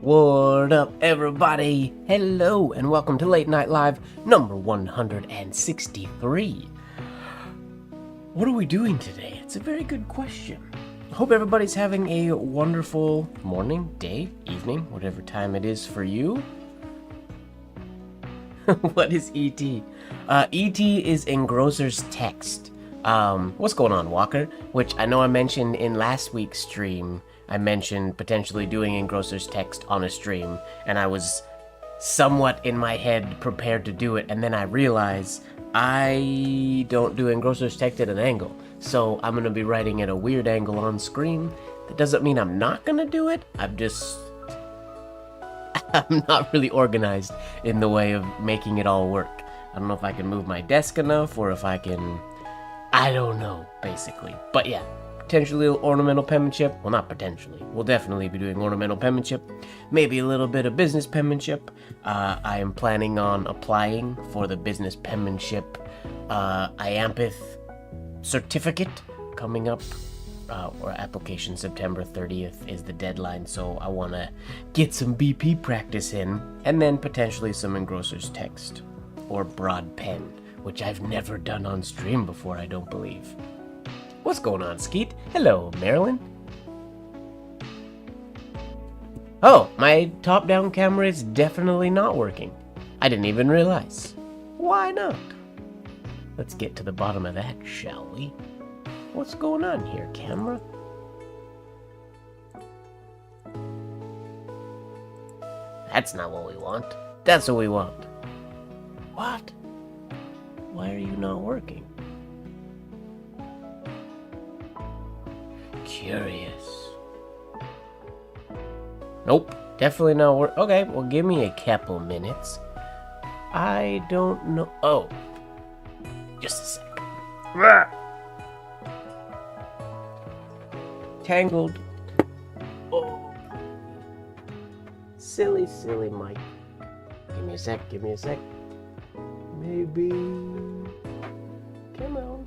What up, everybody? Hello, and welcome to Late Night Live number 163. What are we doing today? It's a very good question. Hope everybody's having a wonderful morning, day, evening, whatever time it is for you. What is ET? ET is engrosser's text. What's going on, Walker? Which I know I mentioned in last week's stream. I mentioned potentially doing engrosser's text on a stream, and I was somewhat in my head prepared to do it, and then I realized I don't do engrosser's text at an angle, so I'm going to be writing at a weird angle on screen. That doesn't mean I'm not going to do it, I'm not really organized in the way of making it all work. I don't know if I can move my desk enough, or if I can... I don't know, basically. But yeah. Potentially ornamental penmanship. Well, not potentially. We'll definitely be doing ornamental penmanship. Maybe a little bit of business penmanship. I am planning on applying for the business penmanship IAMPITH certificate coming up. Or application September 30th is the deadline, so I want to get some BP practice in. And then potentially some engrosser's text. Or broad pen, which I've never done on stream before, I don't believe. What's going on, Skeet? Hello, Marilyn. Oh, my top-down camera is definitely not working. I didn't even realize. Why not? Let's get to the bottom of that, shall we? What's going on here, camera? That's not what we want. That's what we want. What? Why are you not working? Curious. Nope, definitely not work. Okay, well, give me a couple minutes. I don't know. Oh, just a sec. Tangled. Oh, silly Mike. Give me a sec. Maybe. Come on.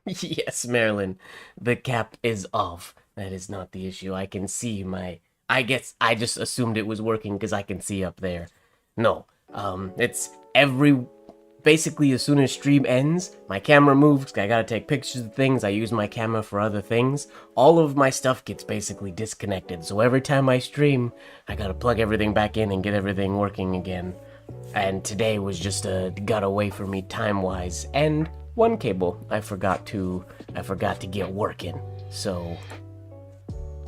Yes, Marilyn, the cap is off. That is not the issue. I can see my... I guess I just assumed it was working because I can see up there. No, it's every... Basically, as soon as stream ends, my camera moves. I gotta take pictures of things. I use my camera for other things. All of my stuff gets basically disconnected. So every time I stream, I gotta plug everything back in and get everything working again. And today was just got away from me time-wise. And one cable I forgot to get working. So,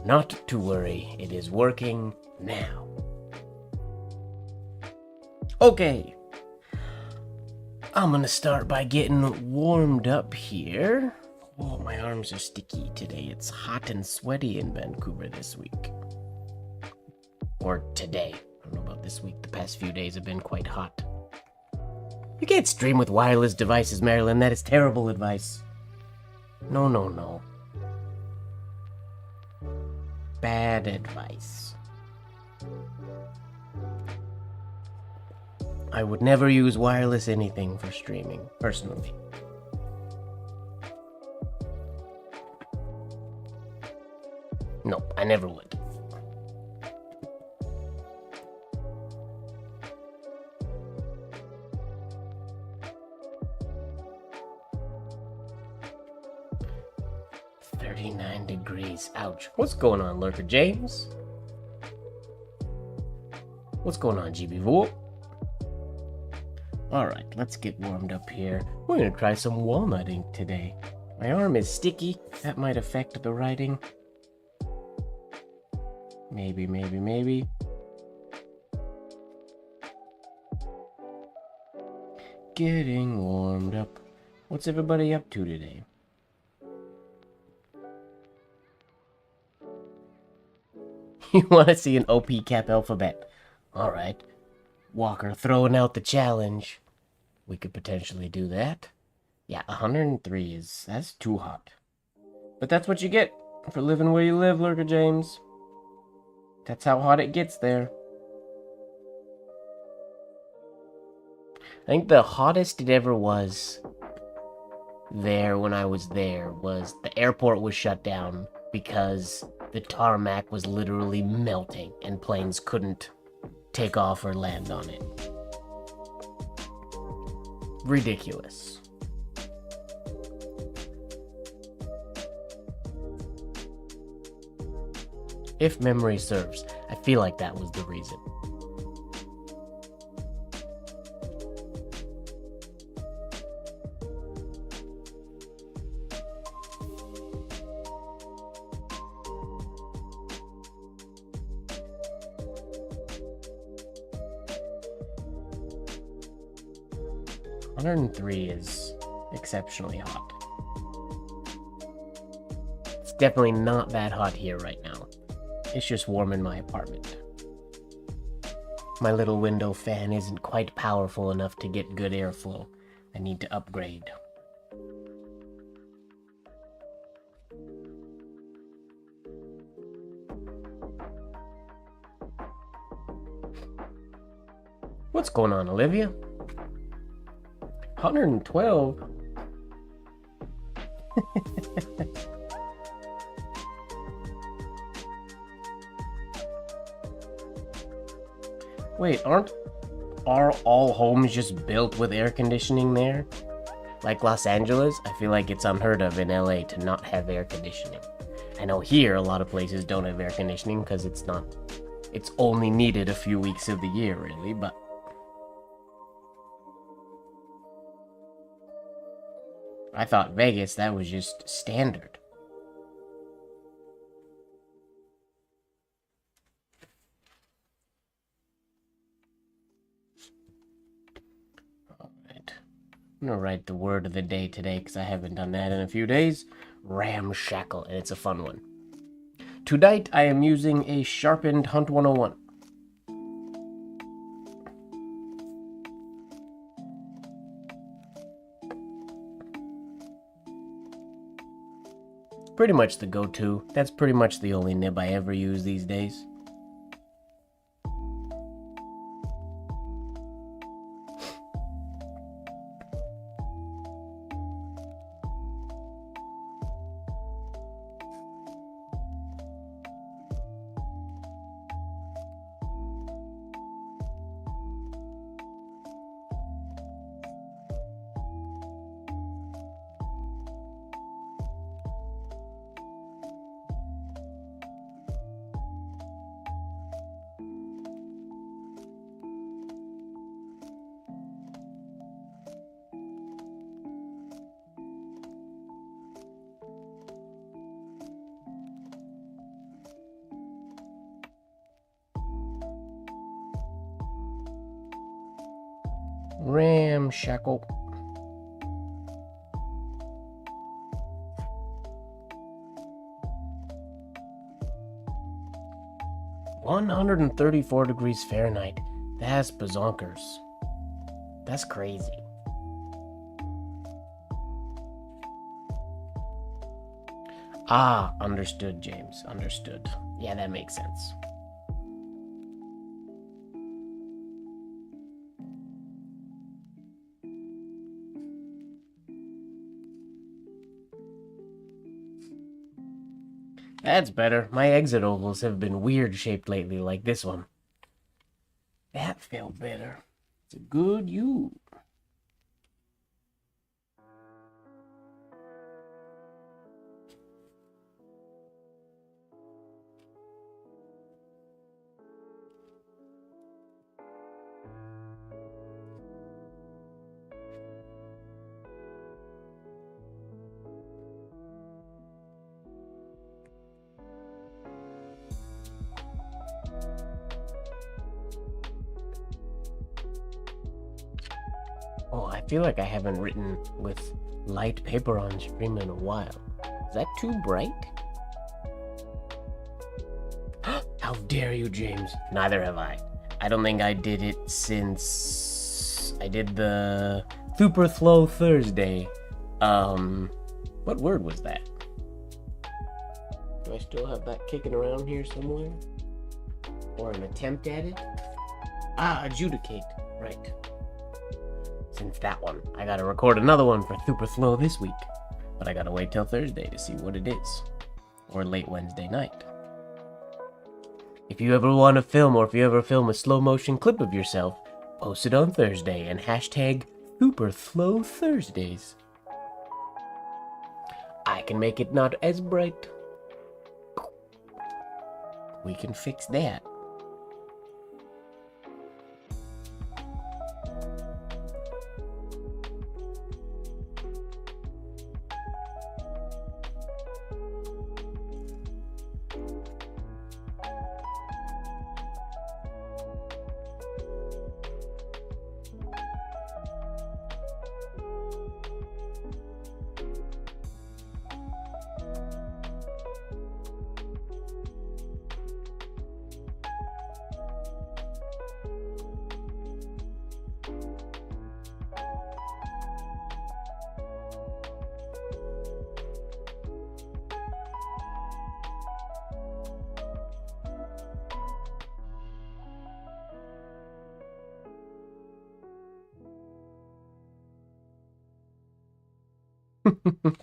not to worry, it is working now. Okay. I'm gonna start by getting warmed up here. Oh, my arms are sticky today. It's hot and sweaty in Vancouver this week. Or today. I don't know about this week. The past few days have been quite hot. You can't stream with wireless devices, Marilyn. That is terrible advice. No. Bad advice. I would never use wireless anything for streaming, personally. Nope, I never would. Degrees. Ouch. What's going on, Lurker James? What's going on, GB Vool? Alright, let's get warmed up here. We're gonna try some walnut ink today. My arm is sticky. That might affect the writing. Maybe. Getting warmed up. What's everybody up to today? You want to see an OP cap alphabet? Alright. Walker throwing out the challenge. We could potentially do that. Yeah, 103 that's too hot. But that's what you get for living where you live, Lurker James. That's how hot it gets there. I think the hottest it ever was there when I was there was the airport was shut down because the tarmac was literally melting and planes couldn't take off or land on it. Ridiculous. If memory serves, I feel like that was the reason. .103 is exceptionally hot. It's definitely not that hot here right now. It's just warm in my apartment. My little window fan isn't quite powerful enough to get good airflow. I need to upgrade. What's going on, Olivia? 112? Wait, are all homes just built with air conditioning there? Like Los Angeles? I feel like it's unheard of in LA to not have air conditioning. I know here a lot of places don't have air conditioning because it's only needed a few weeks of the year, really, but I thought Vegas, that was just standard. Alright. I'm gonna write the word of the day today because I haven't done that in a few days. Ramshackle, and it's a fun one. Tonight I am using a sharpened Hunt 101. Pretty much the go-to. That's pretty much the only nib I ever use these days. Ramshackle. $134 degrees Fahrenheit. That's bazonkers. That's crazy. Ah, understood, James. Understood. Yeah, that makes sense. That's better. My exit ovals have been weird shaped lately, like this one. That felt better. It's a good you. Oh, I feel like I haven't written with light paper on stream in a while. Is that too bright? How dare you, James? Neither have I. I don't think I did it since I did the Super Slow Thursday. What word was that? Do I still have that kicking around here somewhere? Or an attempt at it? Ah, adjudicate. Right. Since that one, I gotta record another one for Super Slow this week. But I gotta wait till Thursday to see what it is. Or late Wednesday night. If you ever want to film, or if you ever film a slow motion clip of yourself, post it on Thursday and hashtag Super Thursdays. I can make it not as bright. We can fix that.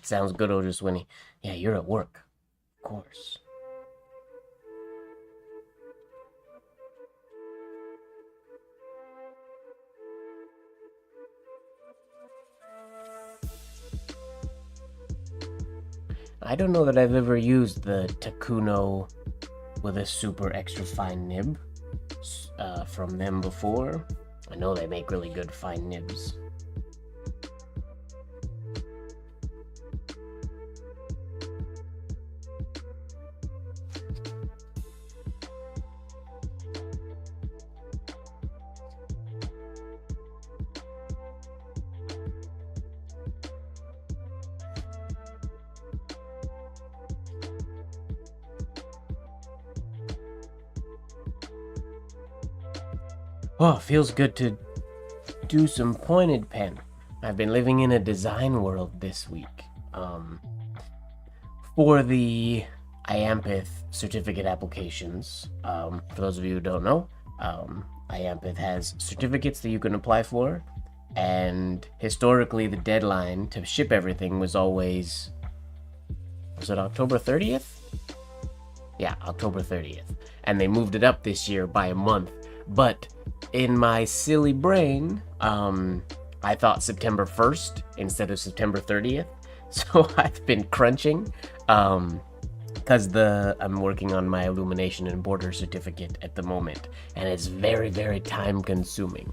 Sounds good, Older Swinny. Yeah, you're at work. Of course. I don't know that I've ever used the Takuno with a super extra fine nib from them before. I know they make really good fine nibs. Oh, feels good to do some pointed pen. I've been living in a design world this week. For the IAMPITH certificate applications, for those of you who don't know, IAMPITH has certificates that you can apply for, and historically the deadline to ship everything was always, was it October 30th? Yeah, October 30th. And they moved it up this year by a month, but in my silly brain, I thought September 1st instead of September 30th. So I've been crunching, because I'm working on my illumination and border certificate at the moment, and it's very, very time consuming.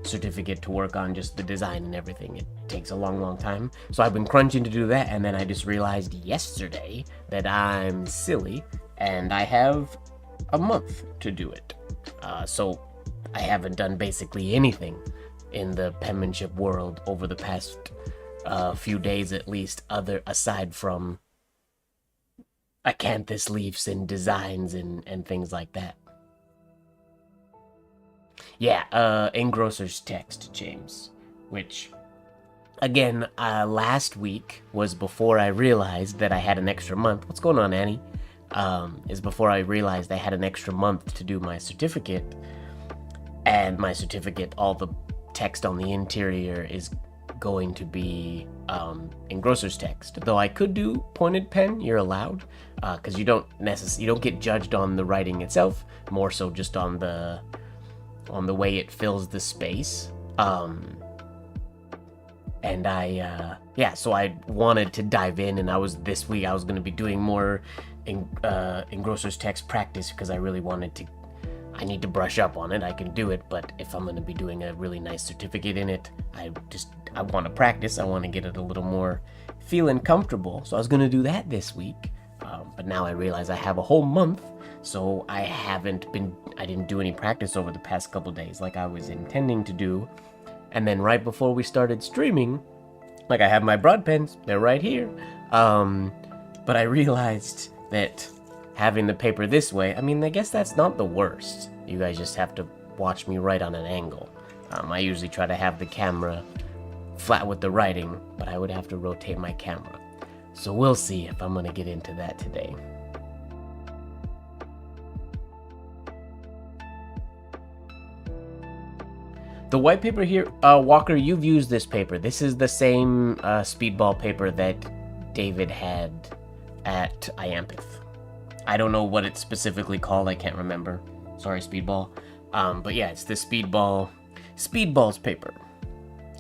Certificate to work on just the design and everything. It takes a long, long time. So I've been crunching to do that, and then I just realized yesterday that I'm silly, and I have a month to do it. So I haven't done basically anything in the penmanship world over the past few days at least, aside from acanthus leaves and designs and things like that. Yeah, engrosser's text, James, which, again, last week was before I realized that I had an extra month. What's going on, Annie? Is before I realized I had an extra month to do my certificate, and my certificate, all the text on the interior is going to be engrosser's text. Though I could do pointed pen, you're allowed, because you don't get judged on the writing itself, more so just on the way it fills the space. And so I wanted to dive in, and this week I was going to be doing more engrosser's text practice, because I really I need to brush up on it. I can do it, but if I'm going to be doing a really nice certificate in it, I want to practice. I want to get it a little more feeling comfortable. So I was going to do that this week, but now I realize I have a whole month, so I didn't do any practice over the past couple days like I was intending to do. And then right before we started streaming, like, I have my broad pens, they're right here, but I realized that having the paper this way, I mean, I guess that's not the worst. You guys just have to watch me write on an angle. I usually try to have the camera flat with the writing, but I would have to rotate my camera. So we'll see if I'm going to get into that today. The white paper here, Walker, you've used this paper. This is the same speedball paper that David had at Iampith. I don't know what it's specifically called. I can't remember. Sorry, speedball. But yeah, it's the speedball's paper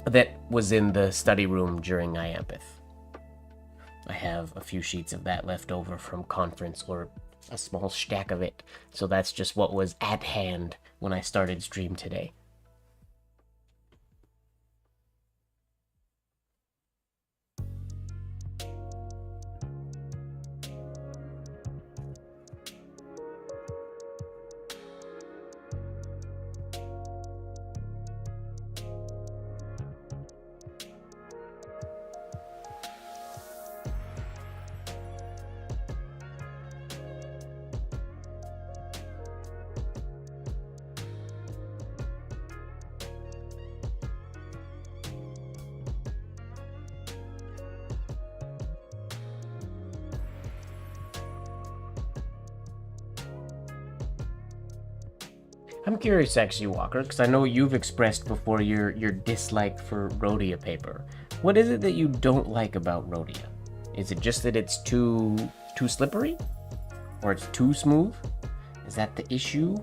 that was in the study room during Iampith. I have a few sheets of that left over from conference, or a small stack of it. So that's just what was at hand when I started stream today. I'm curious, actually, Walker, because I know you've expressed before your dislike for Rhodia paper. What is it that you don't like about Rhodia? Is it just that it's too slippery? Or it's too smooth? Is that the issue?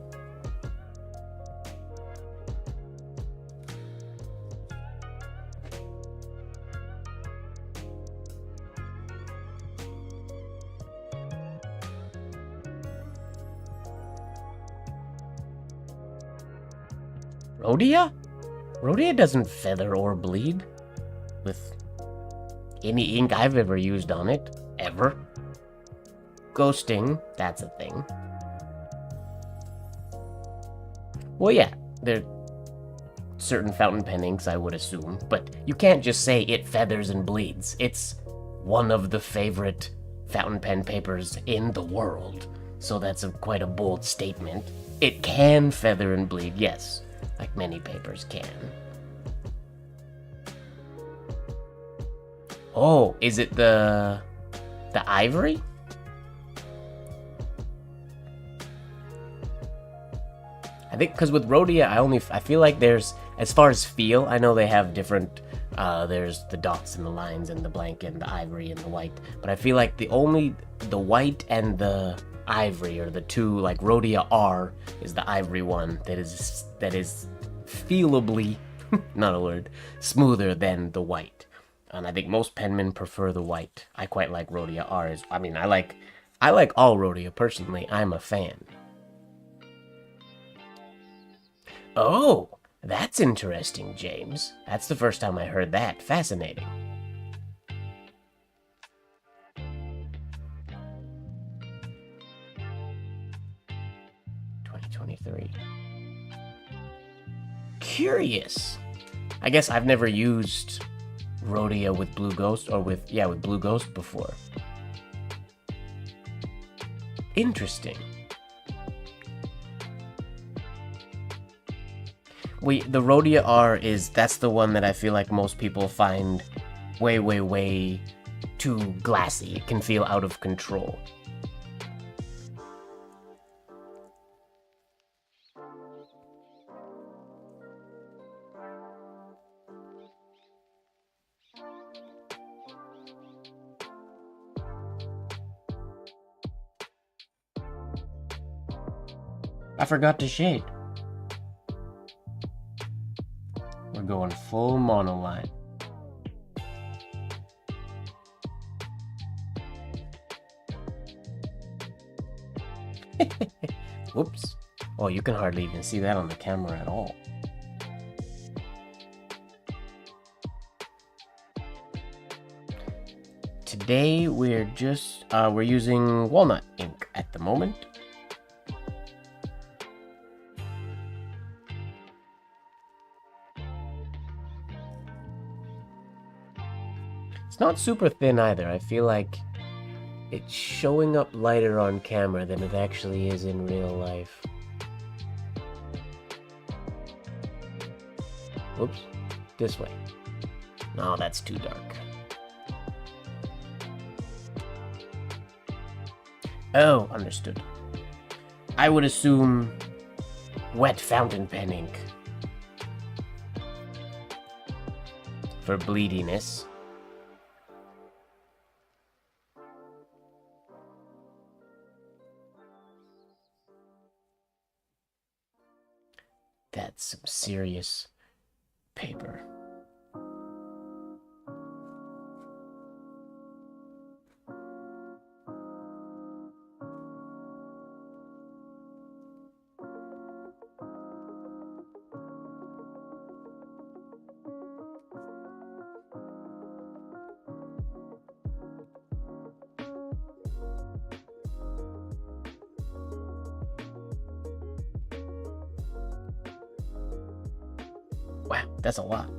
Rhodia? Rhodia doesn't feather or bleed with any ink I've ever used on it, ever. Ghosting, that's a thing. Well, yeah, there are certain fountain pen inks, I would assume, but you can't just say it feathers and bleeds. It's one of the favorite fountain pen papers in the world, so that's quite a bold statement. It can feather and bleed, yes. Like many papers can. Oh, is it the ivory? I think because with Rhodia, I feel like there's, as far as feel, I know they have different. There's the dots and the lines and the blank and the ivory and the white, but I feel like the white and the ivory are the two. Like Rhodia R is the ivory one that is feelably, not a word, smoother than the white. And I think most penmen prefer the white. I quite like Rhodia R. I like all Rhodia personally. I'm a fan. Oh, that's interesting, James. That's the first time I heard that. Fascinating. Curious. I guess I've never used Rhodia with Blue Ghost, or with Blue Ghost before. Interesting. The Rhodia R that's the one that I feel like most people find way too glassy. It can feel out of control. I forgot to shade. We're going full monoline. Whoops. Oh, you can hardly even see that on the camera at all. Today we're using walnut ink at the moment. It's not super thin either. I feel like it's showing up lighter on camera than it actually is in real life. Oops, this way. No, that's too dark. Oh, understood. I would assume wet fountain pen ink. for bleediness. That's some serious paper. Wow, that's a lot.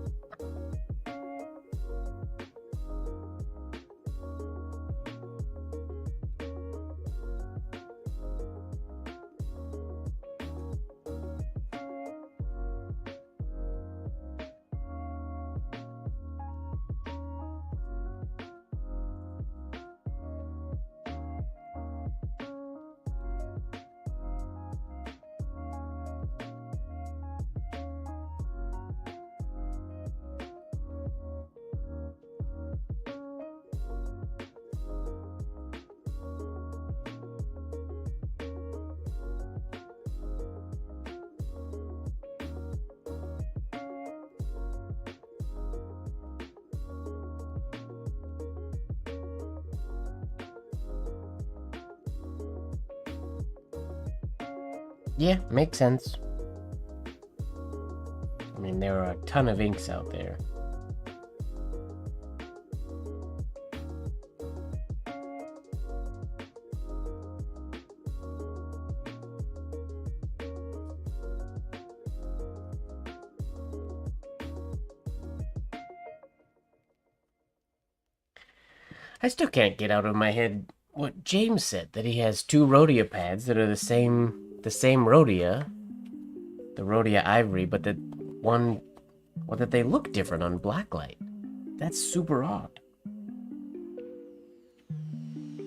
Yeah, makes sense. I mean, there are a ton of inks out there. I still can't get out of my head what James said, that he has two Rhodia pads that are the same Rhodia, the Rhodia Ivory, but that they look different on blacklight. That's super odd.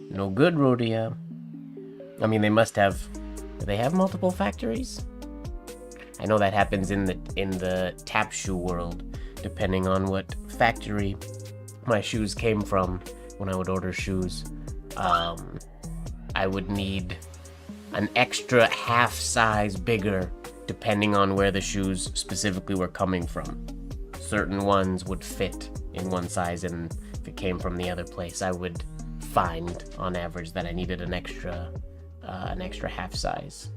No good, Rhodia. I mean, they must have. Do they have multiple factories? I know that happens in the tap shoe world, depending on what factory my shoes came from. When I would order shoes, I would need an extra half size bigger depending on where the shoes specifically were coming from. Certain ones would fit in one size, and if it came from the other place, I would find on average that I needed an extra half size.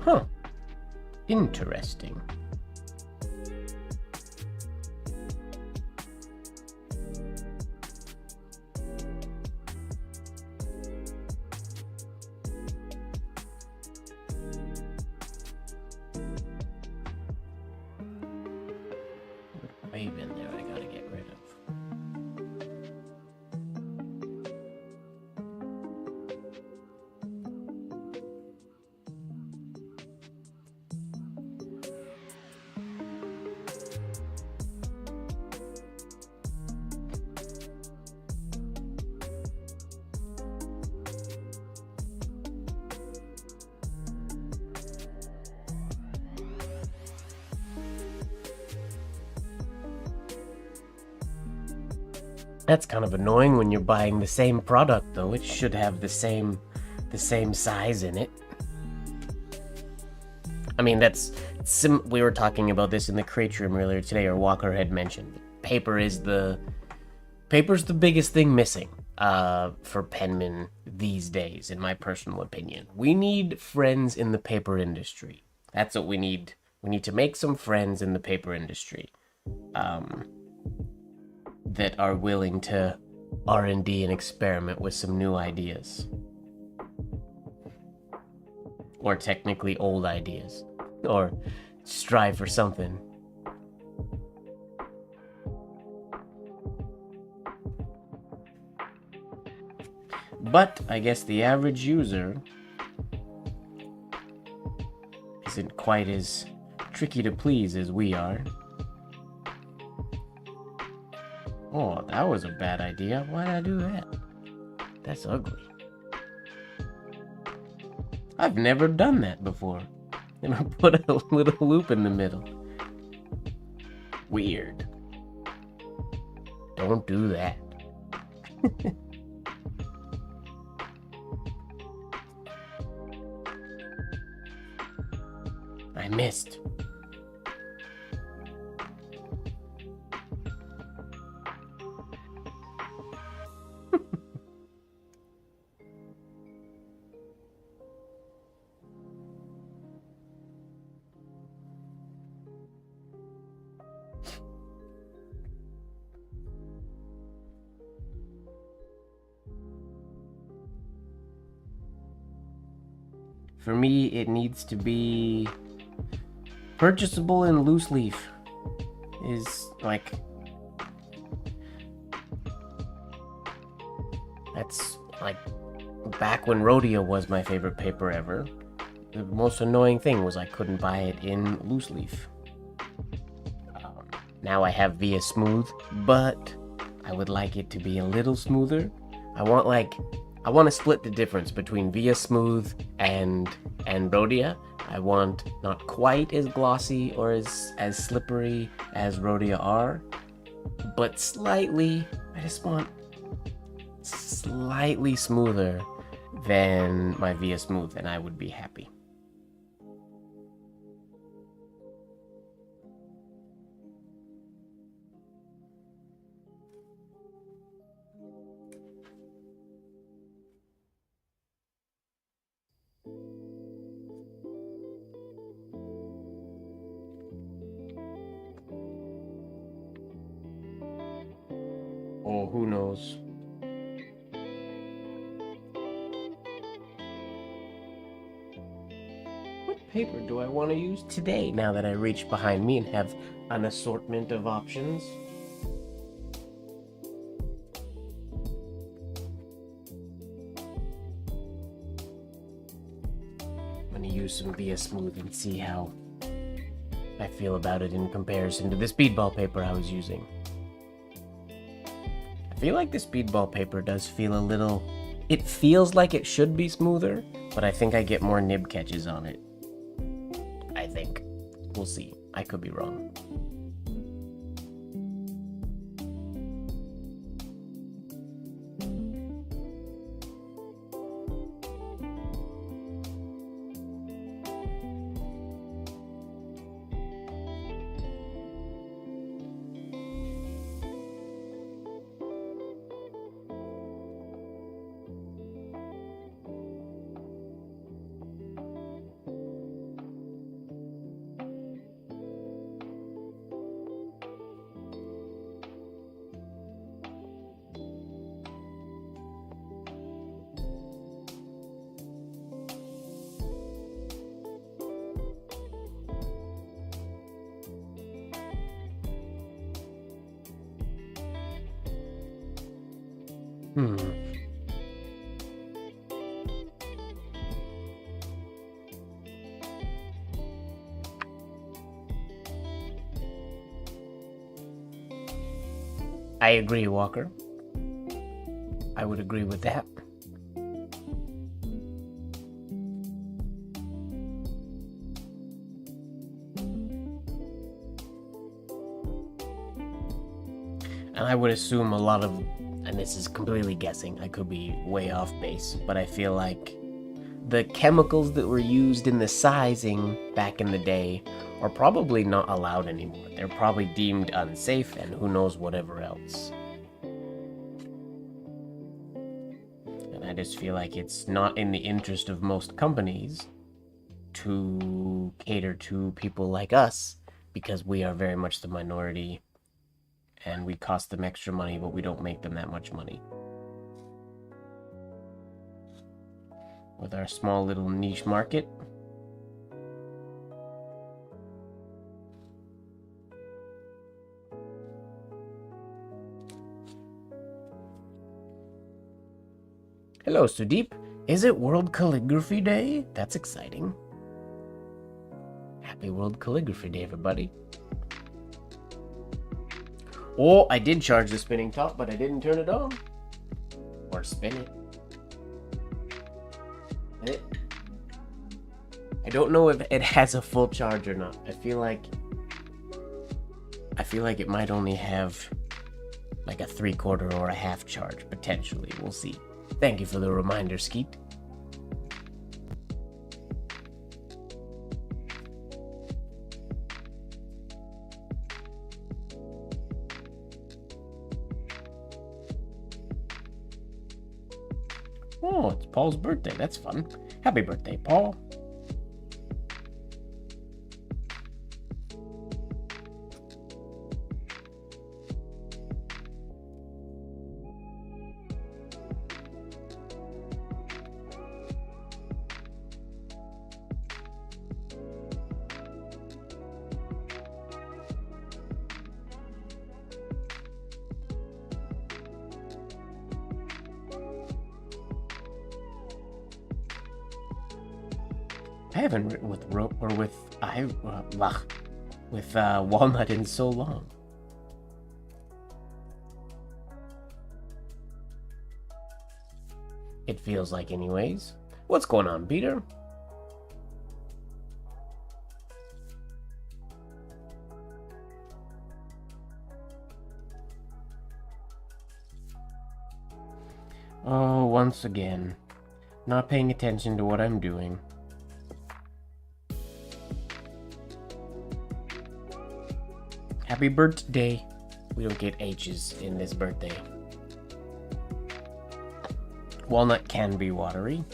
Huh. Interesting. Wave in there I gotta get rid of. That's kind of annoying when you're buying the same product, though. It should have the same size in it. I mean, we were talking about this in the CREATRIUM earlier today, or Walker had mentioned. Paper's the biggest thing missing for penmen these days, in my personal opinion. We need friends in the paper industry. That's what we need. We need to make some friends in the paper industry. That are willing to R&D and experiment with some new ideas. Or technically old ideas. Or strive for something. But I guess the average user isn't quite as tricky to please as we are. Oh, that was a bad idea. Why did I do that? That's ugly. I've never done that before. Never put a little loop in the middle. Weird. Don't do that. I missed. For me, it needs to be purchasable in loose leaf. Is like, that's like back when Rhodia was my favorite paper ever. The most annoying thing was I couldn't buy it in loose leaf. Now I have Via Smooth, but I would like it to be a little smoother. I want to split the difference between Via Smooth and Rhodia. I want not quite as glossy or as slippery as Rhodia are, but slightly, I just want slightly smoother than my Via Smooth, and I would be happy. Oh, who knows? What paper do I want to use today now that I reach behind me and have an assortment of options? I'm gonna use some Via Smooth and see how I feel about it in comparison to the speedball paper I was using. I feel like the speedball paper does feel a little... It feels like it should be smoother, but I think I get more nib catches on it. I think. We'll see. I could be wrong. I agree, Walker. I would agree with that. And I would assume a lot of, and this is completely guessing, I could be way off base, but I feel like the chemicals that were used in the sizing back in the day are probably not allowed anymore. They're probably deemed unsafe and who knows whatever else. And I just feel like it's not in the interest of most companies to cater to people like us, because we are very much the minority and we cost them extra money, but we don't make them that much money. With our small little niche market. Hello, Sudeep. Is it World Calligraphy Day? That's exciting. Happy World Calligraphy Day, everybody. Oh, I did charge the spinning top, but I didn't turn it on. Or spin it. I don't know if it has a full charge or not. I feel like it might only have like a 3/4 or a half charge, potentially. We'll see. Thank you for the reminder, Skeet. Oh, it's Paul's birthday. That's fun. Happy birthday, Paul. I haven't written with Walnut in so long. It feels like, anyways. What's going on, Peter? Oh, once again, not paying attention to what I'm doing. Happy birthday. We don't get H's in this birthday. Walnut can be watery.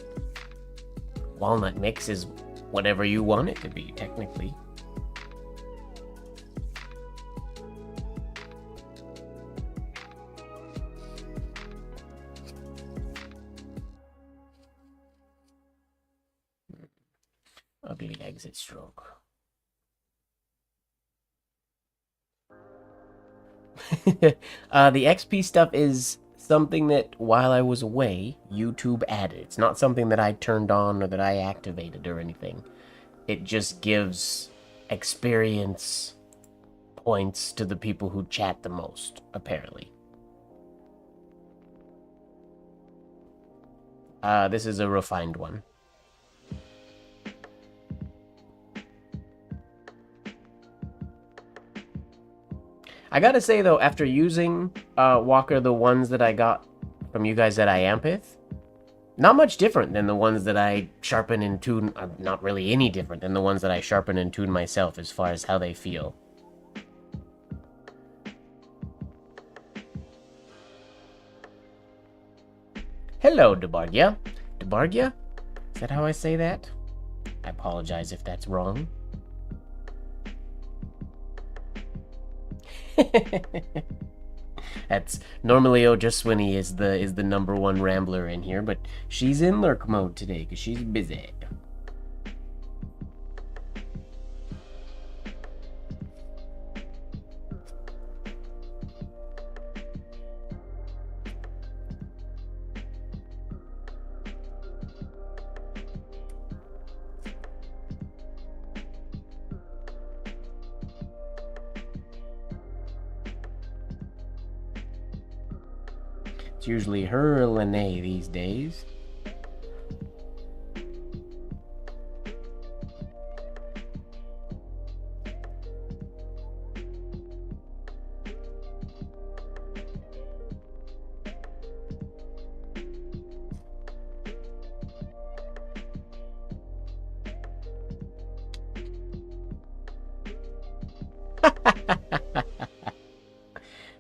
Walnut mix is whatever you want it to be, technically. Ugly exit stroke. The XP stuff is something that, while I was away, YouTube added. It's not something that I turned on or that I activated or anything. It just gives experience points to the people who chat the most, apparently. This is a refined one. I gotta say, though, after using Walker, the ones that I got from you guys at Iampith, not much different than the ones that I sharpen and tune. Not really any different than the ones that I sharpen and tune myself as far as how they feel. Hello, Debargia. Debargia? Is that how I say that? I apologize if that's wrong. That's normally Ojaswinny is the number one rambler in here, but she's in lurk mode today because she's busy. It's usually her or Lene these days.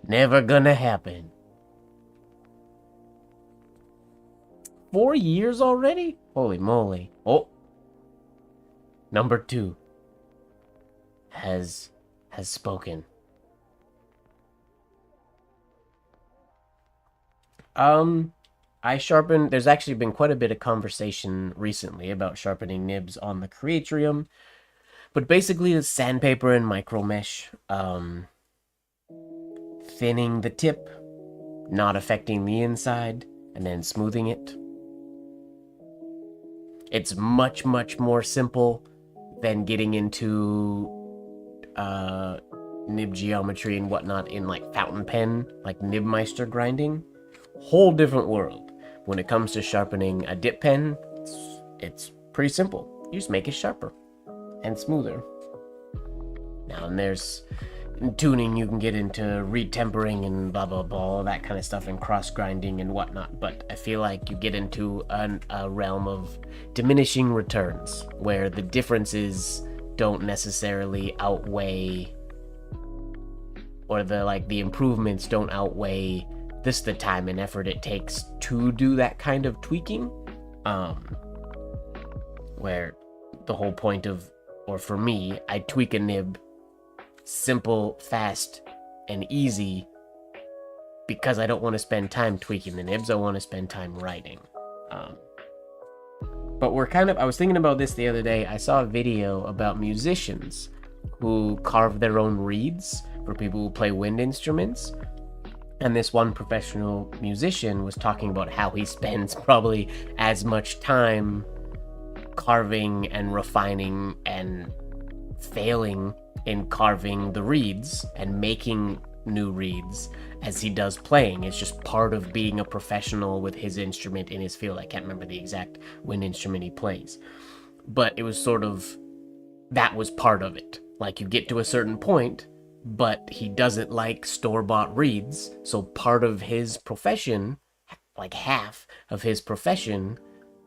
Never gonna happen. 4 years already? Holy moly. Oh. Number 2 has spoken. I sharpened. There's actually been quite a bit of conversation recently about sharpening nibs on the CREATRIUM, but basically it's sandpaper and micro mesh, thinning the tip, not affecting the inside, and then smoothing it. It's much, much more simple than getting into nib geometry and whatnot in like fountain pen, like Nibmeister grinding. Whole different world. When it comes to sharpening a dip pen, it's pretty simple. You just make it sharper and smoother. Now, and there's in tuning, you can get into retempering and blah blah blah, that kind of stuff, and cross grinding and whatnot. But I feel like you get into a realm of diminishing returns, where the differences don't necessarily outweigh, or the improvements don't outweigh the time and effort it takes to do that kind of tweaking. Where the whole point of, or for me, I tweak a nib simple, fast, and easy because I don't want to spend time tweaking the nibs. I want to spend time writing. But I was thinking about this the other day. I saw a video about musicians who carve their own reeds for people who play wind instruments. And this one professional musician was talking about how he spends probably as much time carving and refining and failing in carving the reeds and making new reeds as he does playing. It's just part of being a professional with his instrument in his field. I can't remember the exact wind instrument he plays, but it was sort of, that was part of it. Like, you get to a certain point, but he doesn't like store-bought reeds, so part of his profession, like half of his profession,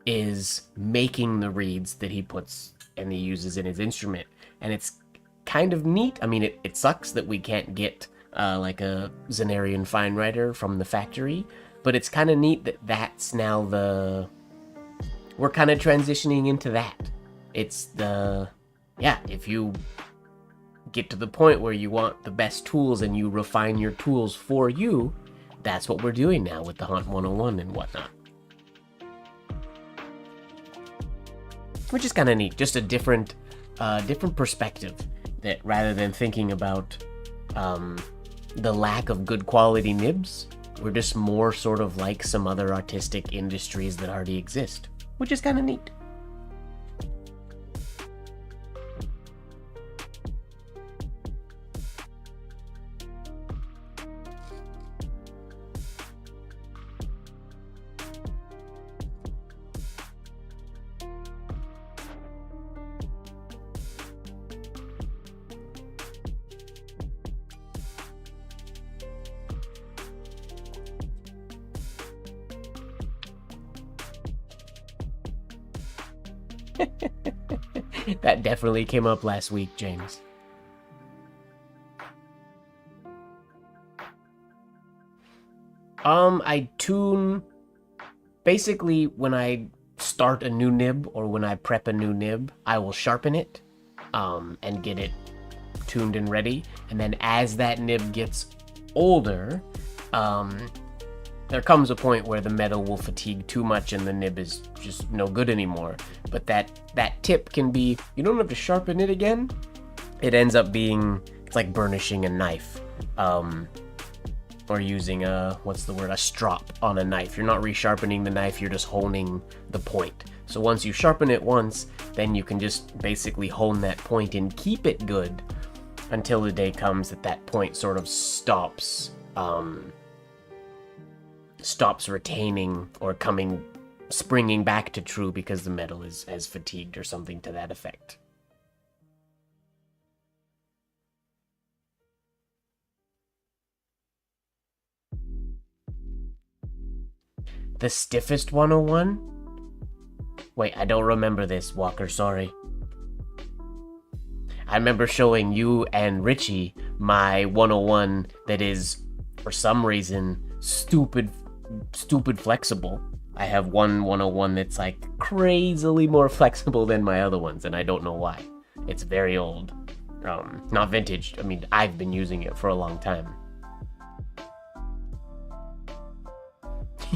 is making the reeds that he puts and he uses in his instrument. And it's kind of neat. I mean, it sucks that we can't get like a Zenarian fine writer from the factory, but it's kind of neat that that's now we're kind of transitioning into that. It's if you get to the point where you want the best tools and you refine your tools for you, that's what we're doing now with the Hunt 101 and whatnot. Which is kind of neat, just a different perspective, that rather than thinking about the lack of good quality nibs, we're just more sort of like some other artistic industries that already exist, which is kind of neat. That definitely came up last week, James. I tune, basically when I start a new nib or when I prep a new nib, I will sharpen it and get it tuned and ready. And then as that nib gets older, there comes a point where the metal will fatigue too much and the nib is just no good anymore. But that tip can be, you don't have to sharpen it again. It ends up being, it's like burnishing a knife, or using a strop on a knife. You're not resharpening the knife, you're just honing the point. So once you sharpen it once, then you can just basically hone that point and keep it good until the day comes that point sort of stops retaining or springing back to true because the metal is as fatigued or something to that effect. The stiffest 101? Wait, I don't remember this, Walker, sorry. I remember showing you and Richie my 101 that is, for some reason, stupid flexible. I have one 101 that's like crazily more flexible than my other ones, and I don't know why. It's very old. Not vintage. I mean, I've been using it for a long time.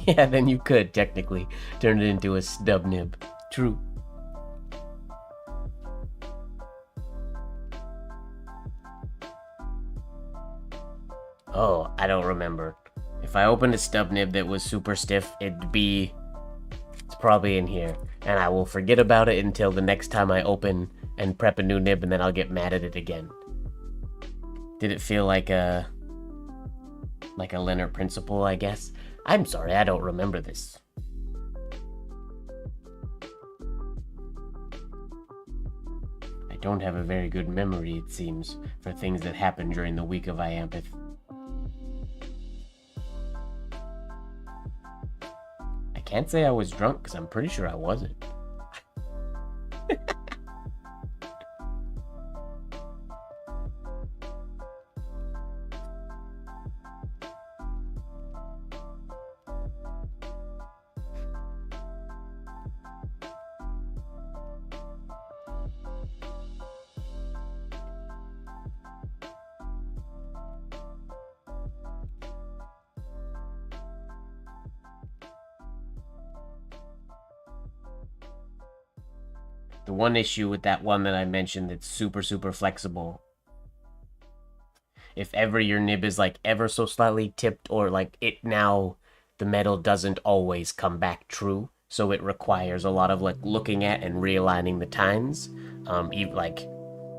Yeah, then you could technically turn it into a stub nib. True. Oh, I don't remember. If I opened a stub nib that was super stiff, it's probably in here. And I will forget about it until the next time I open and prep a new nib, and then I'll get mad at it again. Did it feel like a Leonard principle, I guess? I'm sorry, I don't remember this. don't have a very good memory, it seems, for things that happened during the week of Iampath. I can't say I was drunk, because I'm pretty sure I wasn't. The one issue with that one that I mentioned that's super, super flexible, if ever your nib is like ever so slightly tipped, or like it now, the metal doesn't always come back true. So it requires a lot of like looking at and realigning the tines. Like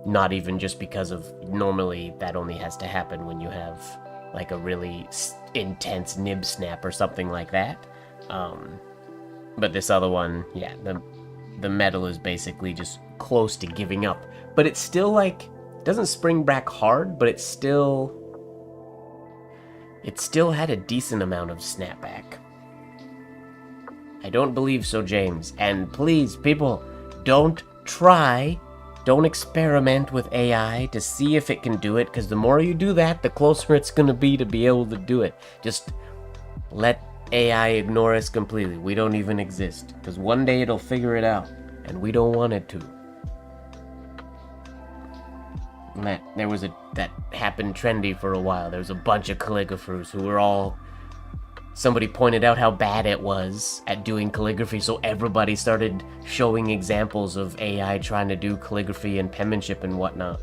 not even just because of, normally that only has to happen when you have like a really intense nib snap or something like that. But this other one, yeah, the metal is basically just close to giving up. But it's still like, doesn't spring back hard, but it still had a decent amount of snapback. I don't believe so, James. And please, people, don't experiment with AI to see if it can do it, because the more you do that, the closer it's going to be able to do it. Just let AI ignore us completely. We don't even exist, because one day it'll figure it out, and we don't want it to. And that happened trendy for a while. There was a bunch of calligraphers who were all... Somebody pointed out how bad it was at doing calligraphy, so everybody started showing examples of AI trying to do calligraphy and penmanship and whatnot.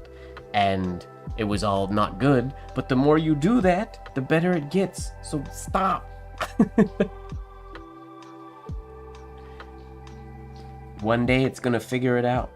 And it was all not good, but the more you do that, the better it gets. So stop. One day it's gonna figure it out.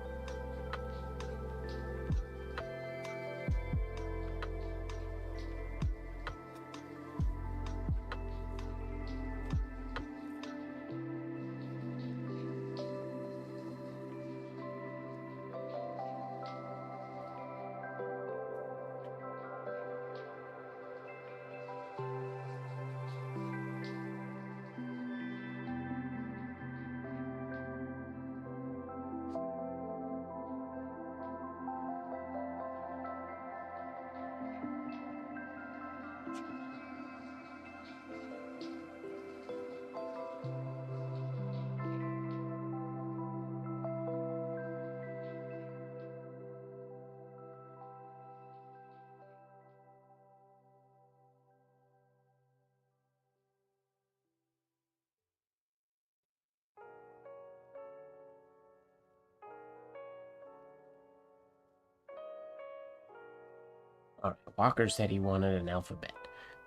Alright, Walker said he wanted an alphabet.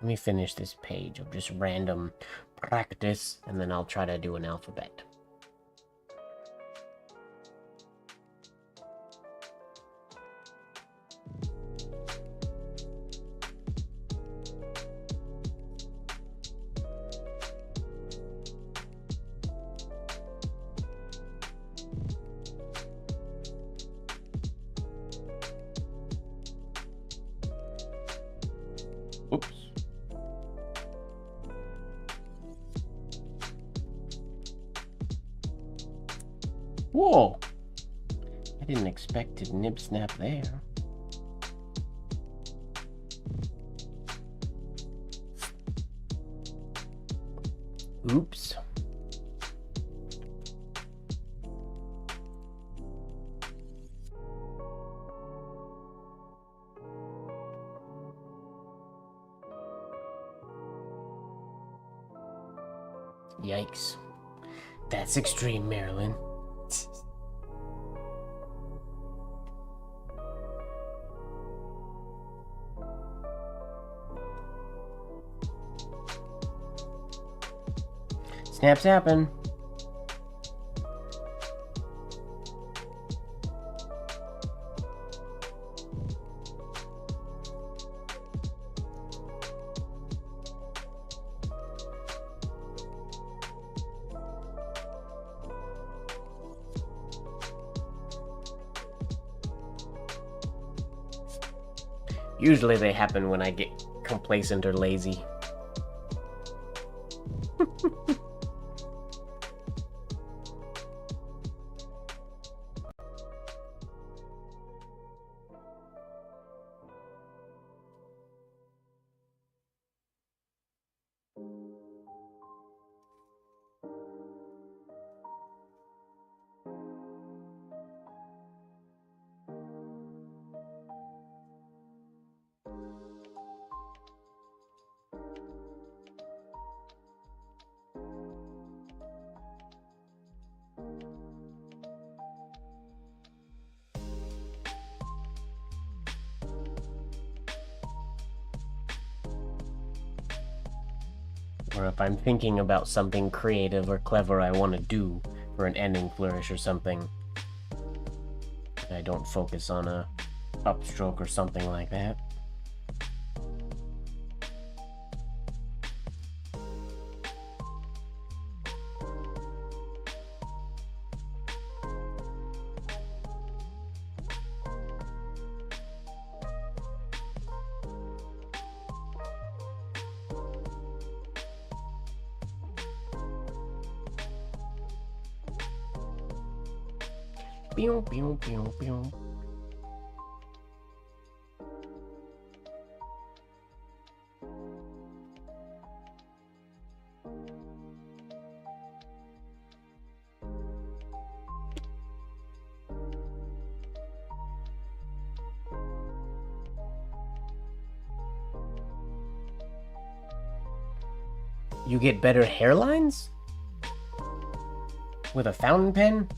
Let me finish this page of just random practice, and then I'll try to do an alphabet. Oops. Whoa! I didn't expect to nib snap there. Oops. Yikes. That's extreme, Marilyn. Snaps happen. Usually they happen when I get complacent or lazy. Or if I'm thinking about something creative or clever I want to do for an ending flourish or something, I don't focus on a upstroke or something like that. Pew, pew, pew, pew. You get better hairlines? With a fountain pen?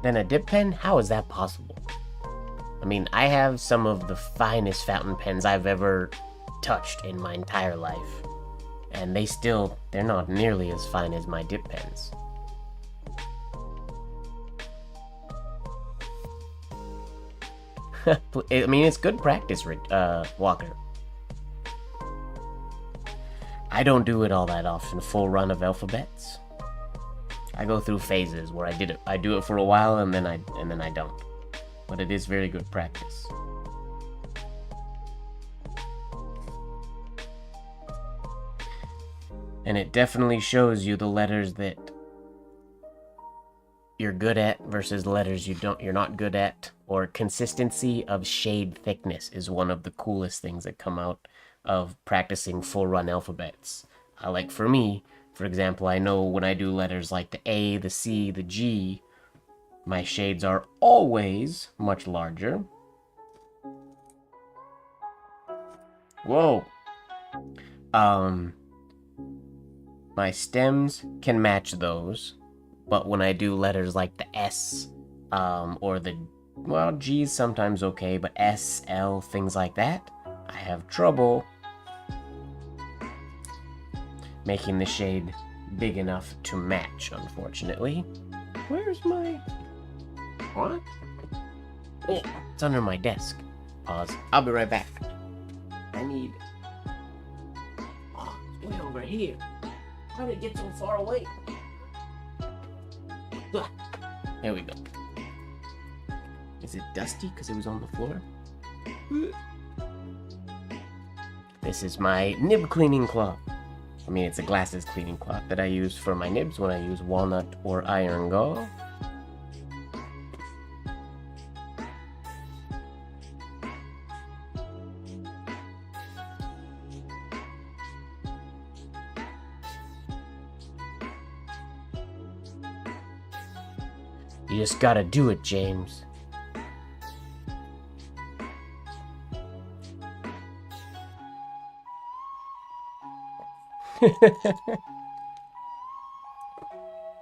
Than a dip pen? How is that possible? I mean, I have some of the finest fountain pens I've ever touched in my entire life. And they're not nearly as fine as my dip pens. I mean, it's good practice, Walker. I don't do it all that often, full run of alphabets. I go through phases where I do it for a while and then I don't. But it is very good practice. And it definitely shows you the letters that you're good at versus letters you're not good at. Or consistency of shade thickness is one of the coolest things that come out of practicing full run alphabets. Like for me, for example, I know when I do letters like the A, the C, the G, my shades are always much larger. Whoa. My stems can match those, but when I do letters like the S, or the, well, G's sometimes okay, but S, L, things like that, I have trouble making the shade big enough to match, unfortunately. Where's my... What? Oh, it's under my desk. Pause. I'll be right back. I need... Oh, it's way over here. How did it get so far away? There we go. Is it dusty because it was on the floor? This is my nib cleaning cloth. I mean, it's a glasses cleaning cloth that I use for my nibs when I use walnut or iron gall. You just gotta do it, James.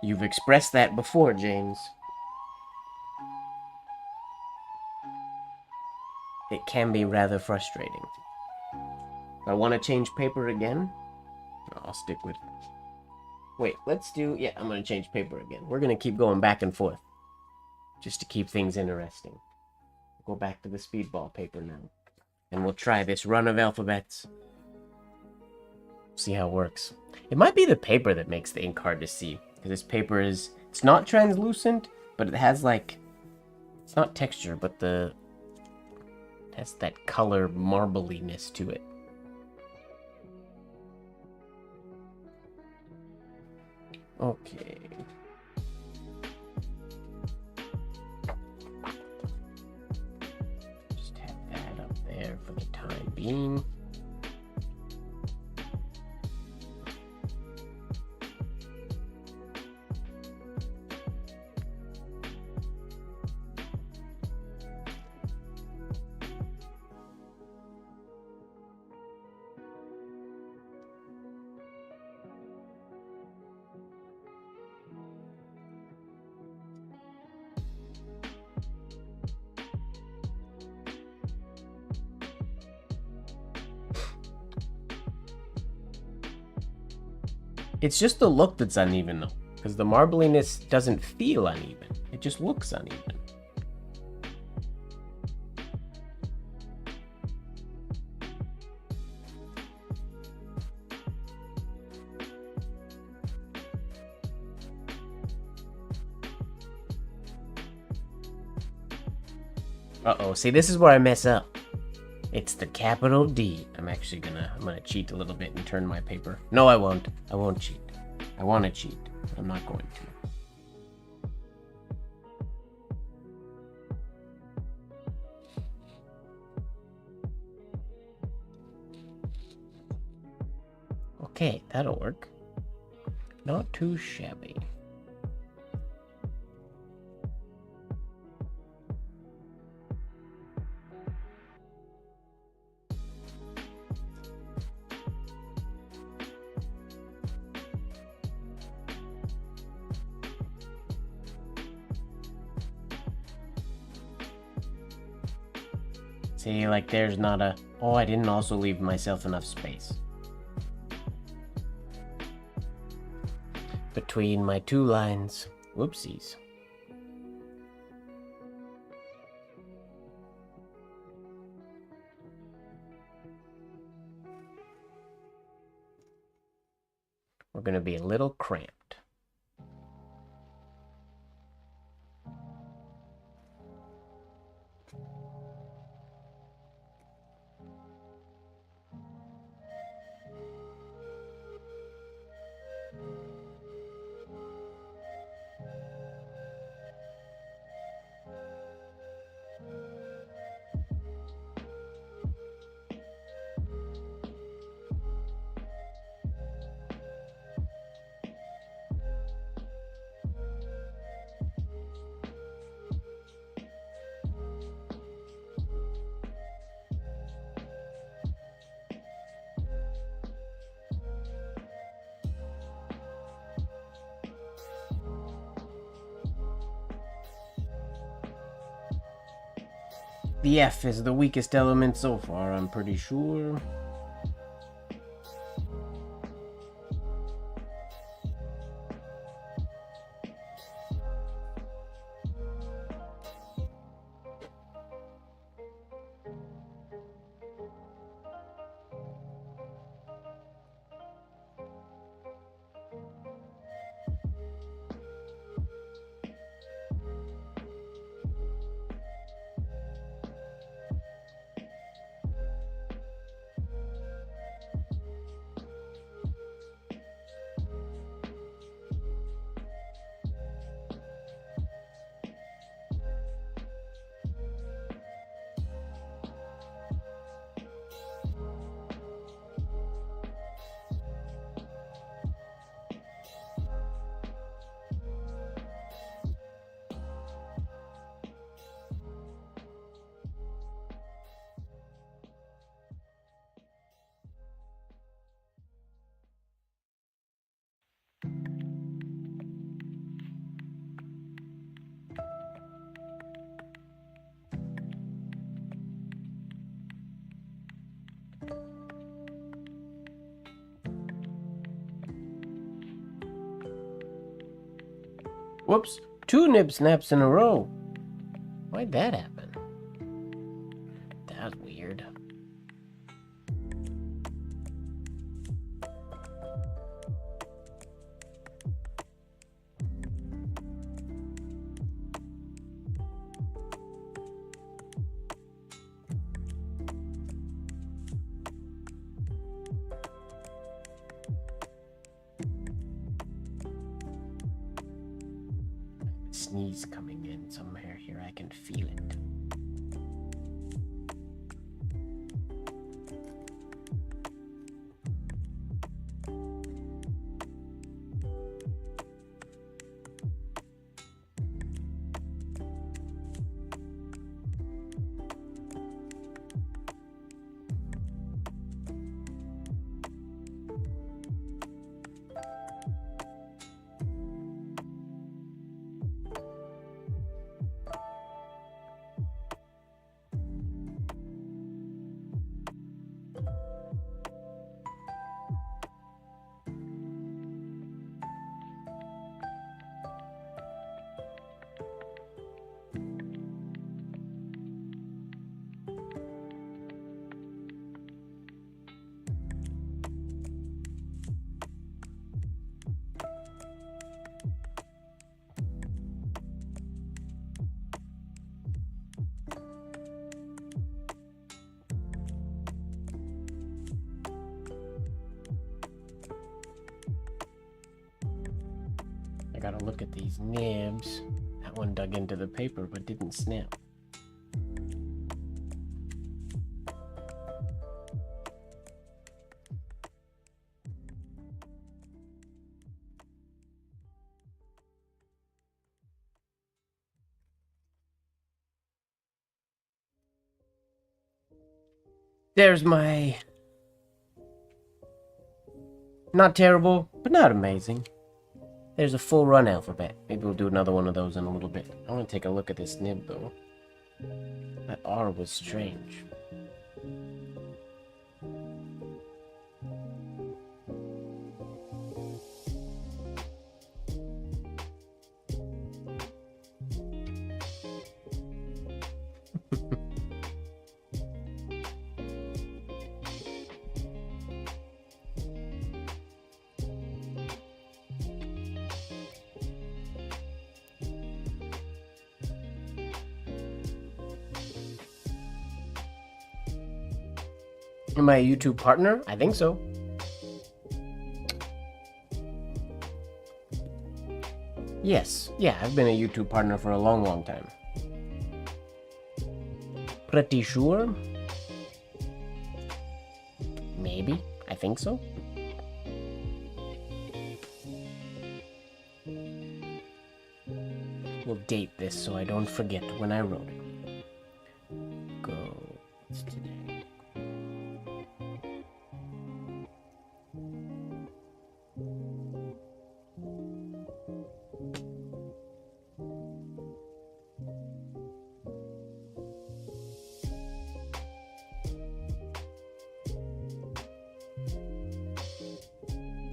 You've expressed that before, James. It can be rather frustrating. I want to change paper again. I'll stick with... Wait, let's do... Yeah, I'm going to change paper again. We're going to keep going back and forth. Just to keep things interesting. Go back to the speedball paper now. And we'll try this run of alphabets. See how it works. It might be the paper that makes the ink hard to see. Because this paper is... It's not translucent, but it has like... It's not texture, but the It has that color marbliness to it. Okay. Just have that up there for the time being. It's just the look that's uneven, though, because the marbliness doesn't feel uneven. It just looks uneven. Uh-oh, see, this is where I mess up. It's the capital D. I'm gonna cheat a little bit and turn my paper. No, I won't. I won't cheat. I want to cheat, but I'm not going to. Okay, that'll work. Not too shabby. See, like there's not a... Oh, I didn't also leave myself enough space between my two lines. Whoopsies. We're gonna be a little cramped. The F is the weakest element so far, I'm pretty sure. Whoops, 2 nib snaps in a row. Why'd that happen? That's weird. sneeze coming in somewhere here. I can feel it. I gotta look at these nibs. That one dug into the paper but didn't snap. There's my... Not terrible, but not amazing. There's a full run alphabet. Maybe we'll do another one of those in a little bit. I want to take a look at this nib, though. That R was strange. Am I a YouTube partner? I think so. Yes. Yeah, I've been a YouTube partner for a long, long time. Pretty sure? Maybe. I think so. We'll date this so I don't forget when I wrote it. Go. It's today.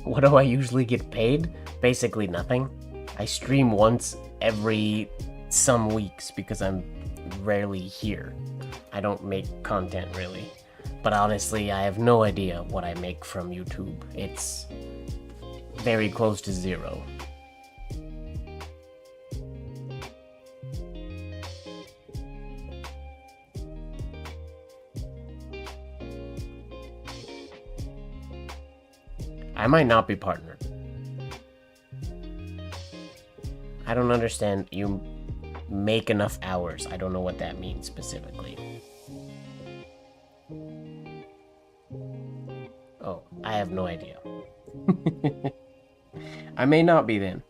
What do I usually get paid? Basically nothing. I stream once every some weeks because I'm rarely here. I don't make content really. But honestly, I have no idea what I make from YouTube. It's very close to zero. I might not be partnered. I don't understand. You make enough hours. I don't know what that means specifically. Oh, I have no idea. I may not be then.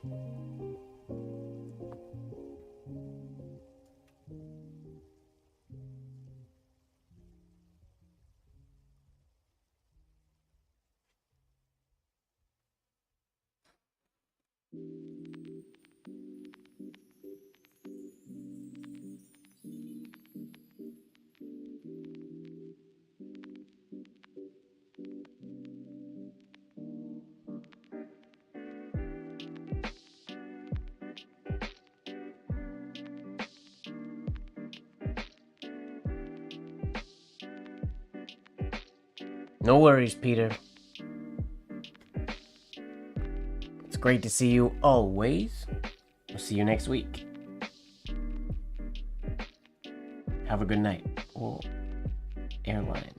No worries, Peter. It's great to see you always. I'll see you next week. Have a good night. Or airline.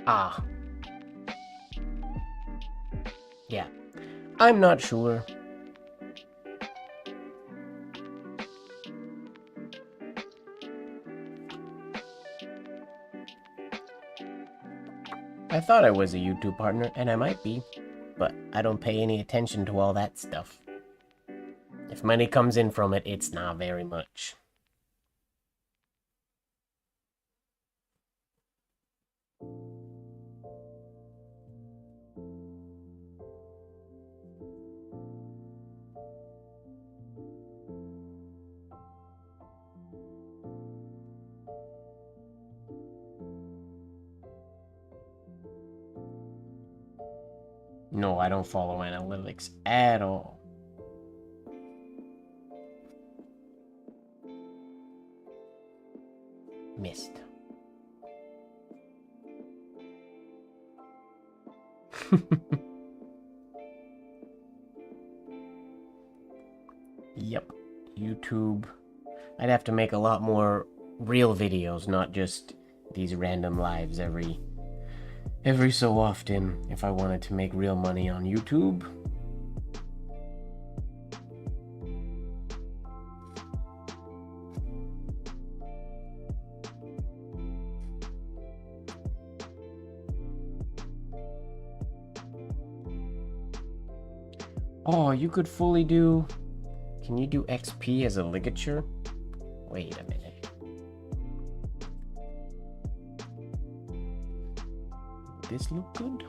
Ah. Yeah. I'm not sure. I thought I was a YouTube partner, and I might be, but I don't pay any attention to all that stuff. If money comes in from it, it's not very much. No, I don't follow analytics at all. Missed. Yep, YouTube. I'd have to make a lot more real videos, not just these random lives every so often, if I wanted to make real money on YouTube. Oh, you could fully do... Can you do XP as a ligature? Wait a minute. This look good?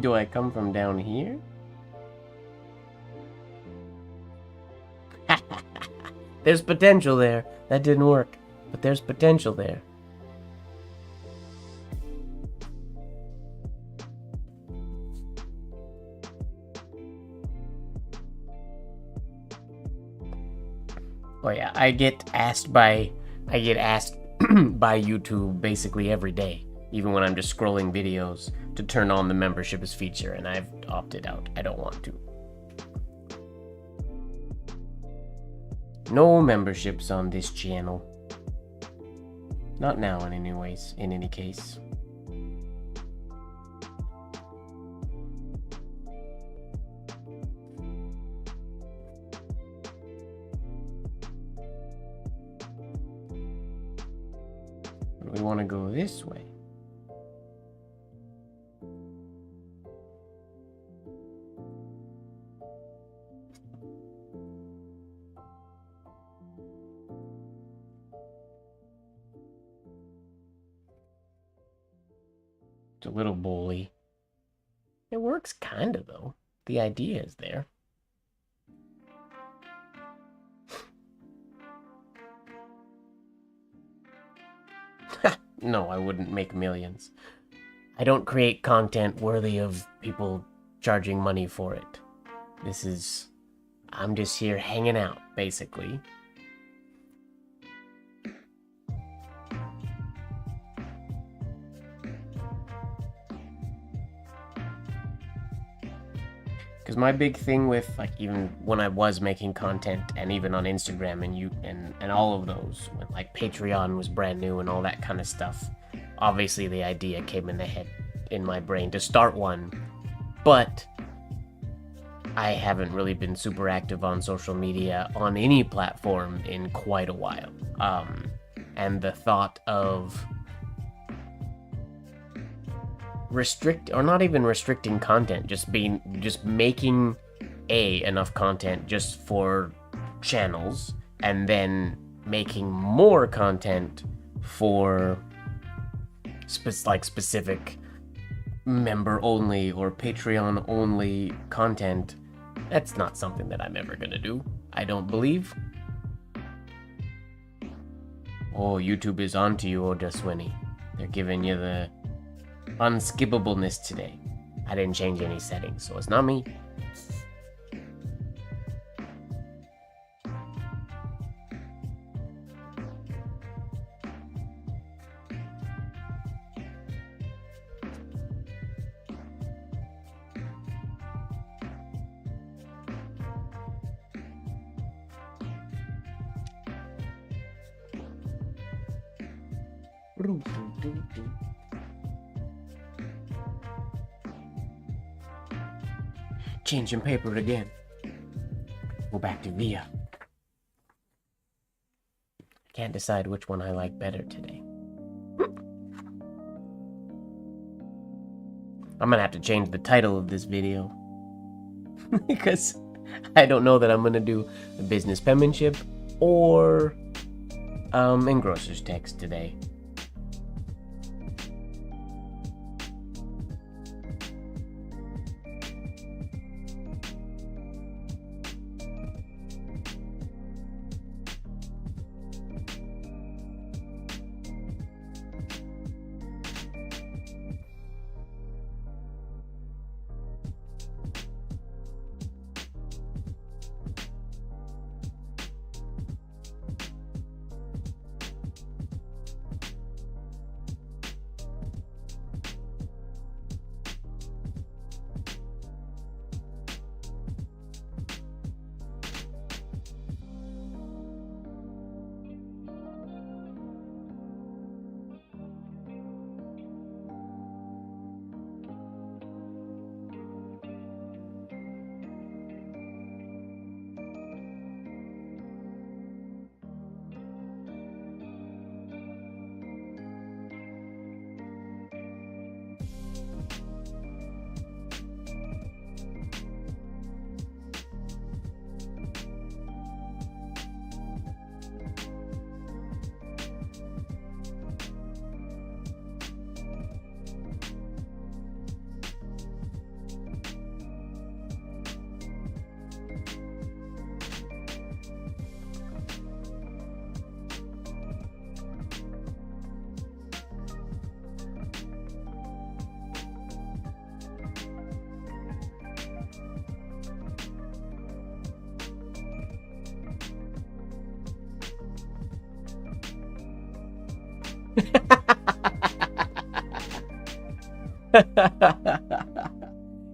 Do I come from down here? There's potential there. That didn't work, but there's potential there. Oh yeah, I get asked by YouTube basically every day, even when I'm just scrolling videos, to turn on the memberships feature, and I've opted out. I don't want to. No memberships on this channel. Not now, in any case. We want to go this way. It's a little bully. It works kinda though. The idea is there. No, I wouldn't make millions. I don't create content worthy of people charging money for it. I'm just here hanging out, basically. Because my big thing with, like, even when I was making content, and even on Instagram and all of those, when, like, Patreon was brand new and all that kind of stuff, obviously the idea came in my brain to start one, but I haven't really been super active on social media on any platform in quite a while. And the thought of not even restricting content, just making enough content just for channels, and then making more content for specific member only or Patreon only content. That's not something that I'm ever gonna do, I don't believe. Oh, YouTube is onto you, Oda Swinny. They're giving you the unskippableness today. I didn't change any settings, so it's not me. Changing paper again. Go back to Via. Can't decide which one I like better today. I'm gonna have to change the title of this video. Because I don't know that I'm gonna do a business penmanship or engrosser's text today.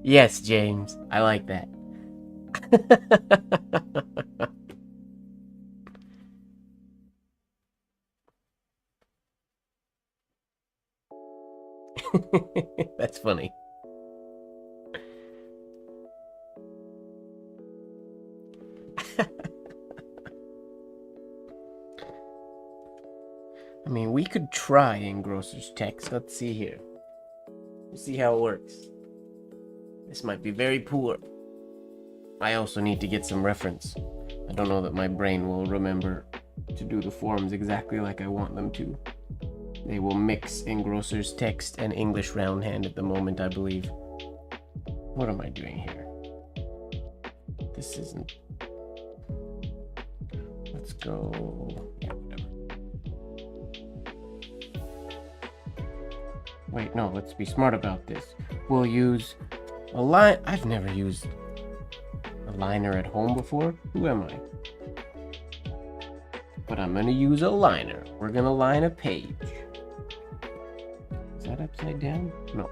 Yes, James, I like that. That's funny. I mean, we could try engrosser's text. Let's see here. We'll see how it works. This might be very poor. I also need to get some reference. I don't know that my brain will remember to do the forms exactly like I want them to. They will mix engrosser's text and English roundhand at the moment, I believe. What am I doing here? This isn't... Let's go... Yeah, whatever. Wait, no, let's be smart about this. We'll use a line... I've never used a liner at home before. Who am I? But I'm gonna use a liner. We're gonna line a page. Is that upside down? No.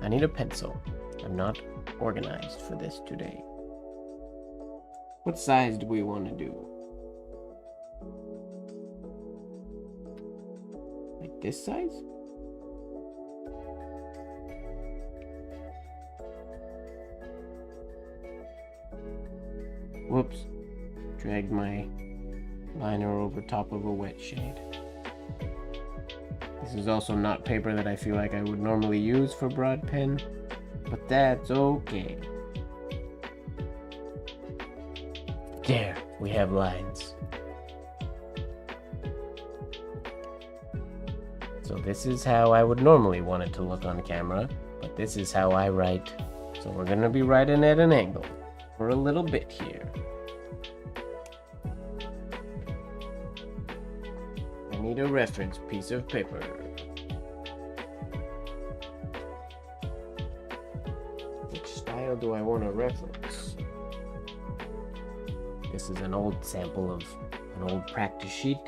I need a pencil. I'm not organized for this today. What size do we want to do? Like this size? Whoops. Dragged my liner over top of a wet shade. This is also not paper that I feel like I would normally use for broad pen, but that's okay. There, we have lines. So this is how I would normally want it to look on camera, but this is how I write. So we're gonna be writing at an angle for a little bit here. I need a reference piece of paper. Which style do I want to reference? This is an old sample of an old practice sheet.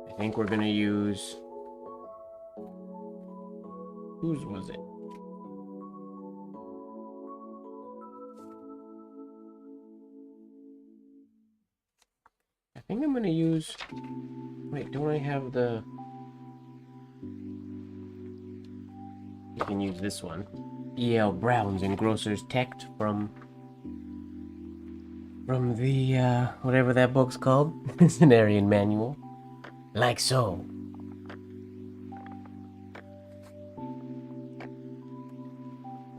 I think we're gonna use... Whose was it? I think I'm gonna use Wait, don't I have the... You can use this one. E.L. Brown's Engrosser's Text from the, whatever that book's called. Scenarian Manual. Like so.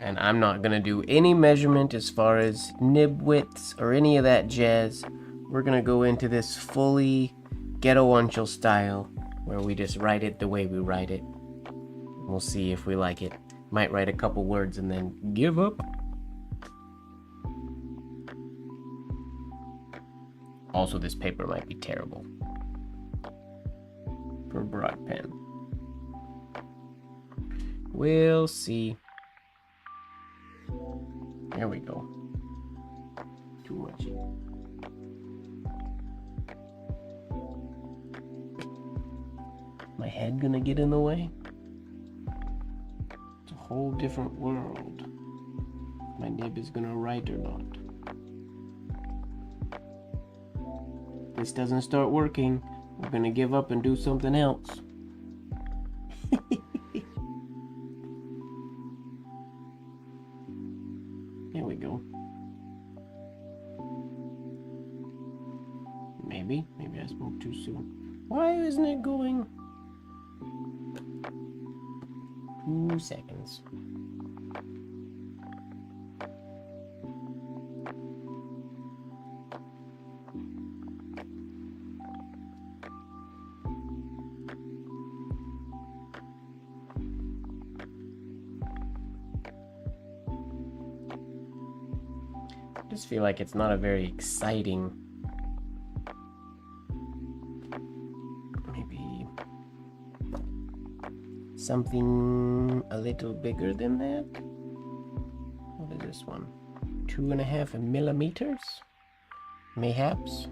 And I'm not gonna do any measurement as far as nib widths or any of that jazz. We're gonna go into this fully ghetto unchel style where we just write it the way we write it. We'll see if we like it. Might write a couple words and then give up. Also, this paper might be terrible for broad pen. We'll see. There we go. Too much. My head gonna get in the way? It's a whole different world. My nib is gonna write or not. If this doesn't start working, we're gonna give up and do something else. There we go. Maybe I spoke too soon. Why isn't it going? 2 seconds. I just feel like it's not a very exciting. Maybe something a little bigger than that. What is this one? 2.5 millimeters? Mayhaps.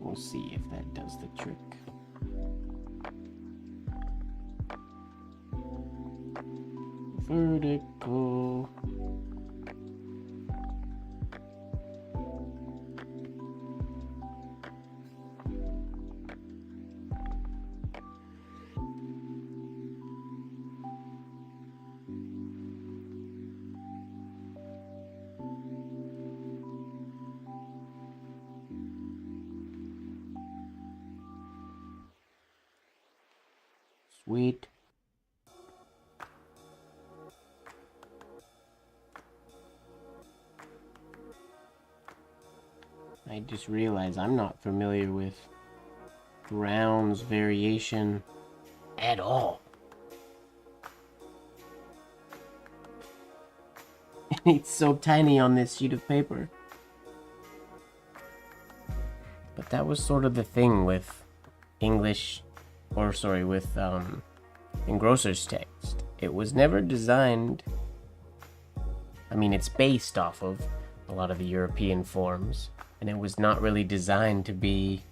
We'll see if that does the trick. Vertical. Sweet. I just realized I'm not familiar with Brown's variation at all. It's so tiny on this sheet of paper. But that was sort of the thing with English, or sorry, with Engrosser's Text. It was never designed, I mean, it's based off of a lot of the European forms, and it was not really designed to be,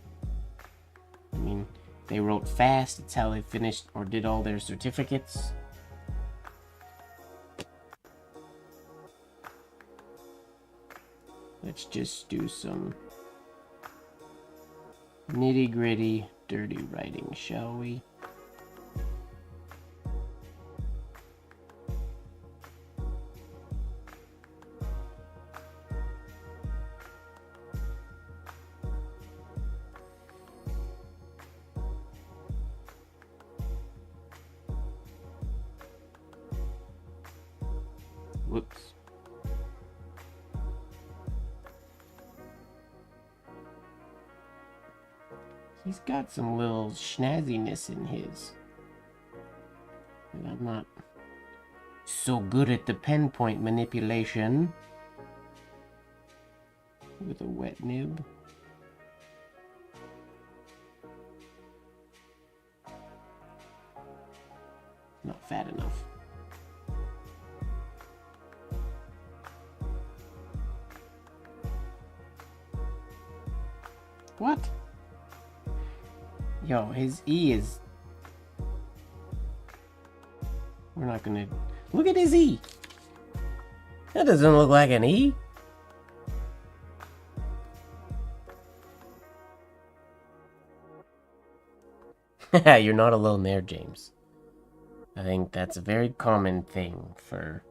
I mean, they wrote fast, it's how they finished or did all their certificates. Let's just do some nitty-gritty, dirty writing, shall we? Whoops. He's got some little snazziness in his. And I'm not so good at the pen point manipulation with a wet nib. Not fat enough. What? Yo, his E is... We're not gonna... Look at his E! That doesn't look like an E! You're not alone there, James. I think that's a very common thing for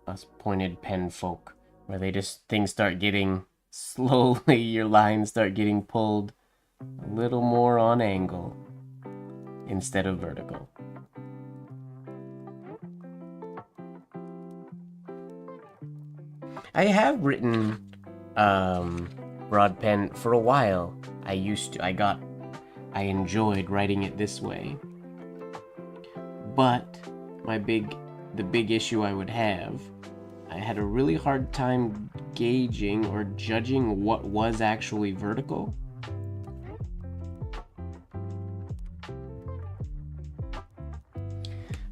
us pointed pen folk, where things start getting slowly, your lines start getting pulled a little more on angle instead of vertical. I have written broad pen for a while. I enjoyed writing it this way. But the big issue I would have, I had a really hard time gauging or judging what was actually vertical.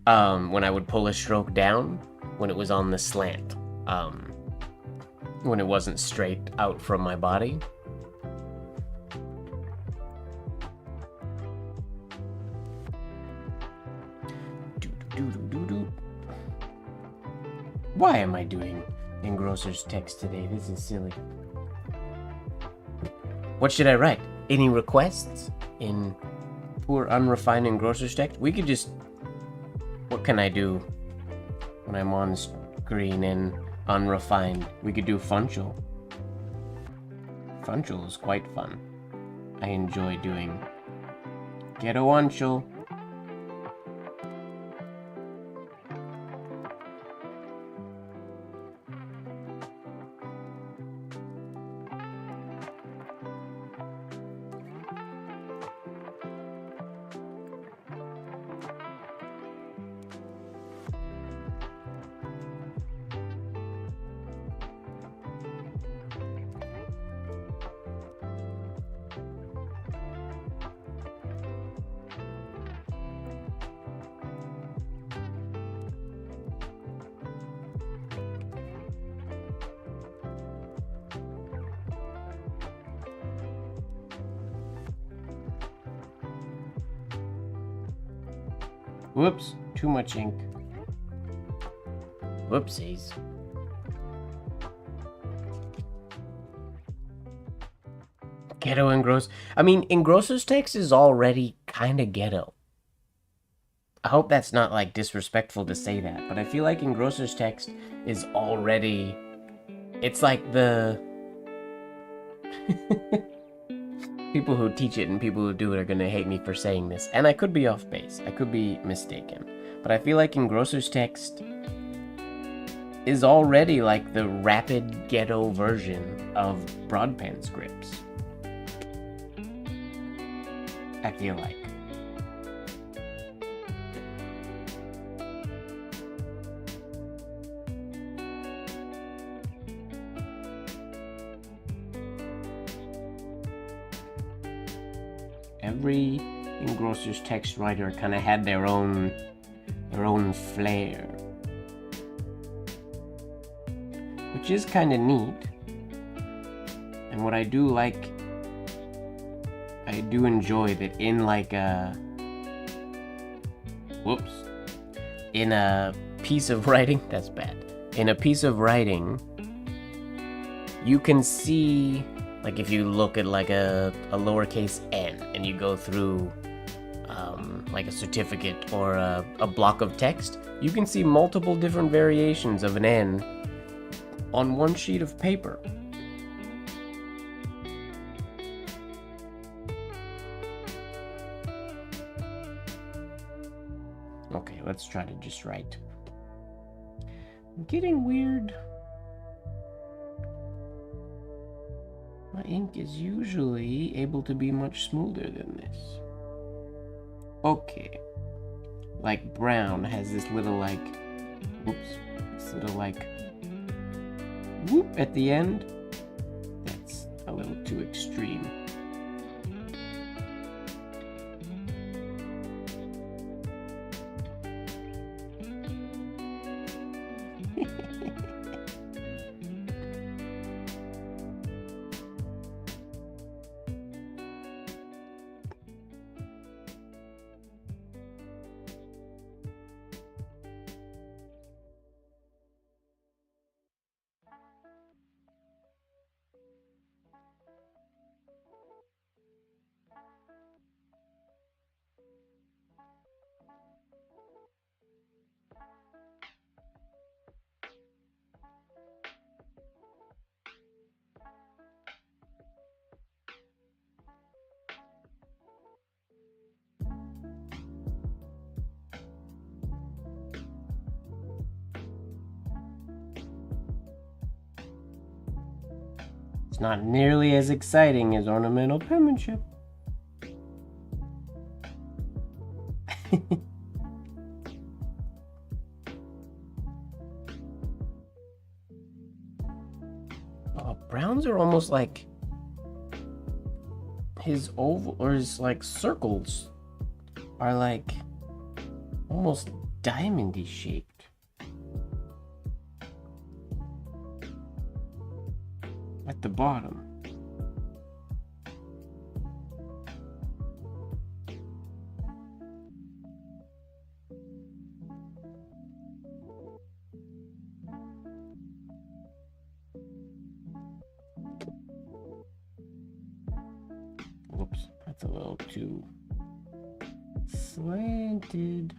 When I would pull a stroke down, when it was on the slant, when it wasn't straight out from my body. Why am I doing engrosser's text today? This is silly. What should I write? Any requests in poor unrefined engrosser's text? We could just... What can I do when I'm on screen and unrefined? We could do Funchal. Funchal is quite fun. I enjoy doing Ghetto Unchal. Whoops, too much ink. Whoopsies. Ghetto engross. I mean, engrosser's text is already kind of ghetto. I hope that's not like disrespectful to say that, but I feel like engrosser's text is already... It's like the... People who teach it and people who do it are gonna hate me for saying this, and I could be off base. I could be mistaken. But I feel like engrosser's text is already like the rapid ghetto version of broadpen scripts. I feel like. Every engrosser's text writer kind of had their own flair, which is kind of neat. And what I do like, I do enjoy that in like a in a piece of writing, that's bad. In a piece of writing, you can see, like if you look at like a lowercase n and you go through like a certificate or a block of text, you can see multiple different variations of an n on one sheet of paper. Okay, let's try to just write. I'm getting weird. My ink is usually able to be much smoother than this. Okay. Like brown has this little like, this little like, whoop at the end. That's a little too extreme. It's not nearly as exciting as ornamental penmanship. Oh, browns are almost like his oval, or his like circles are like almost diamondy shaped at the bottom. Whoops, that's a little too slanted.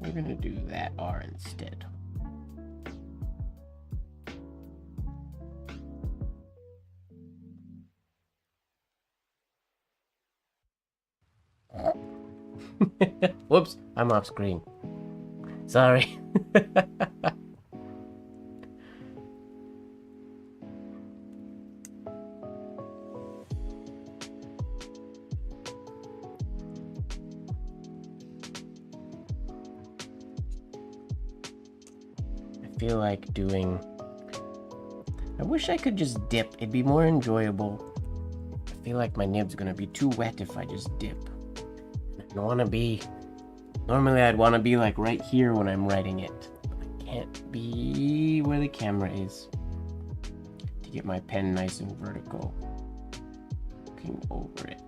We're gonna do that R instead. Whoops, I'm off screen. Sorry. I feel like doing... I wish I could just dip. It'd be more enjoyable. I feel like my nib's gonna be too wet if I just dip. I don't want to be... Normally I'd want to be like right here when I'm writing it. But I can't be where the camera is. To get my pen nice and vertical. Looking over it.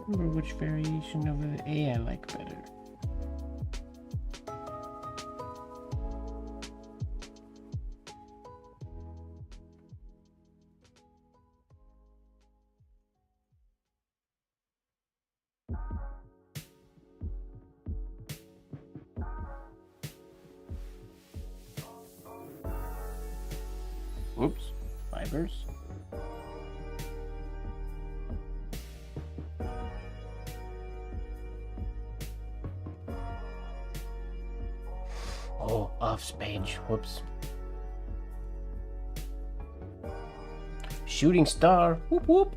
I wonder which variation of the A I like better. Oops, fibers. Oh, off page. Whoops. Shooting star. Whoop whoop.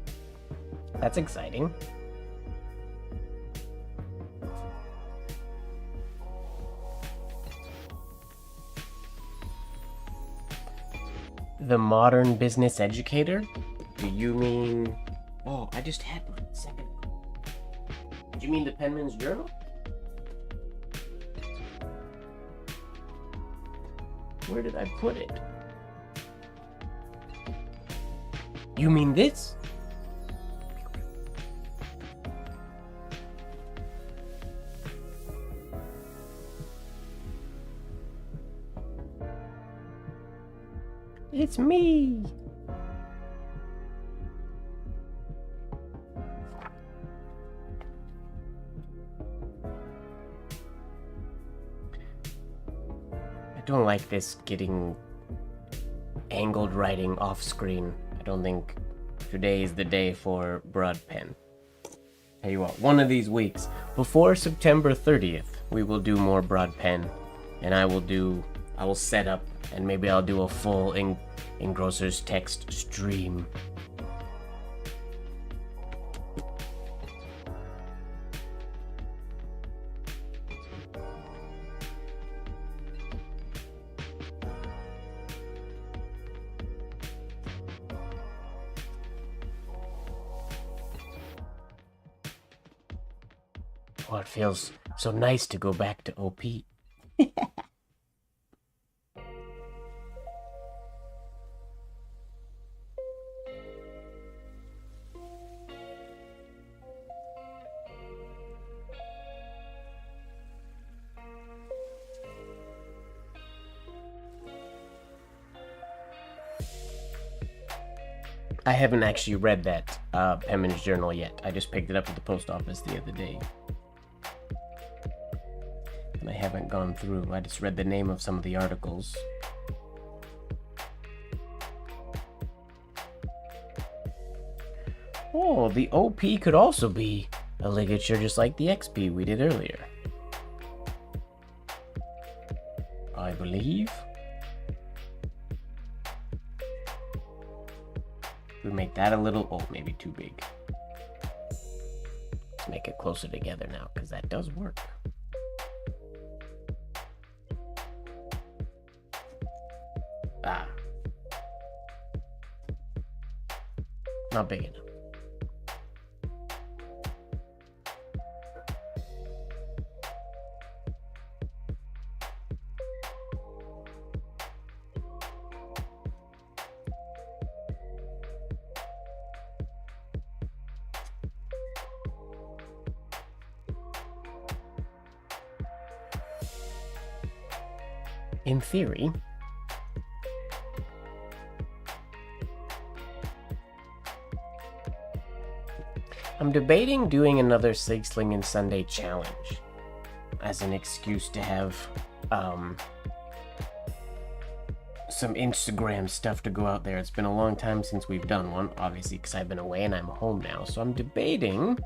That's exciting. The modern business educator? Do you mean... Oh, I just had one a second ago. Do you mean the Penman's Journal? Where did I put it? You mean this? It's me! don't like this getting angled writing off screen. I don't think today is the day for broad pen. Tell you what, one of these weeks, before September 30th, we will do more broad pen, and I will set up, and maybe I'll do a full Engrosser's Text stream. Oh, it feels so nice to go back to OP. I haven't actually read that Penman's Journal yet. I just picked it up at the post office the other day. And I haven't gone through. I just read the name of some of the articles. Oh, the OP could also be a ligature just like the XP we did earlier. I believe. We make that a little, oh, maybe too big. Let's make it closer together now, because that does work. Ah. Not big enough. In theory, I'm debating doing another Sig Sling and Sunday challenge as an excuse to have some Instagram stuff to go out there. It's been a long time since we've done one, obviously, because I've been away and I'm home now. So I'm debating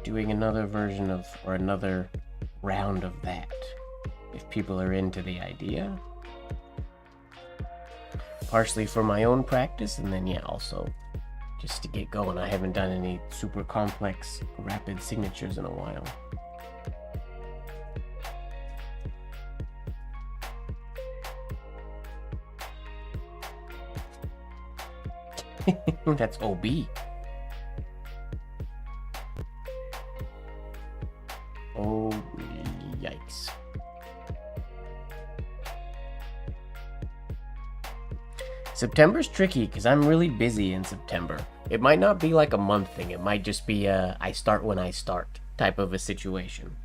doing another version of, or another round of that, if people are into the idea. Partially for my own practice, and then, yeah, also just to get going. I haven't done any super complex rapid signatures in a while. That's OB. Oh, yikes. September's tricky because I'm really busy in September. It might not be like a month thing. It might just be a I start when I start type of a situation.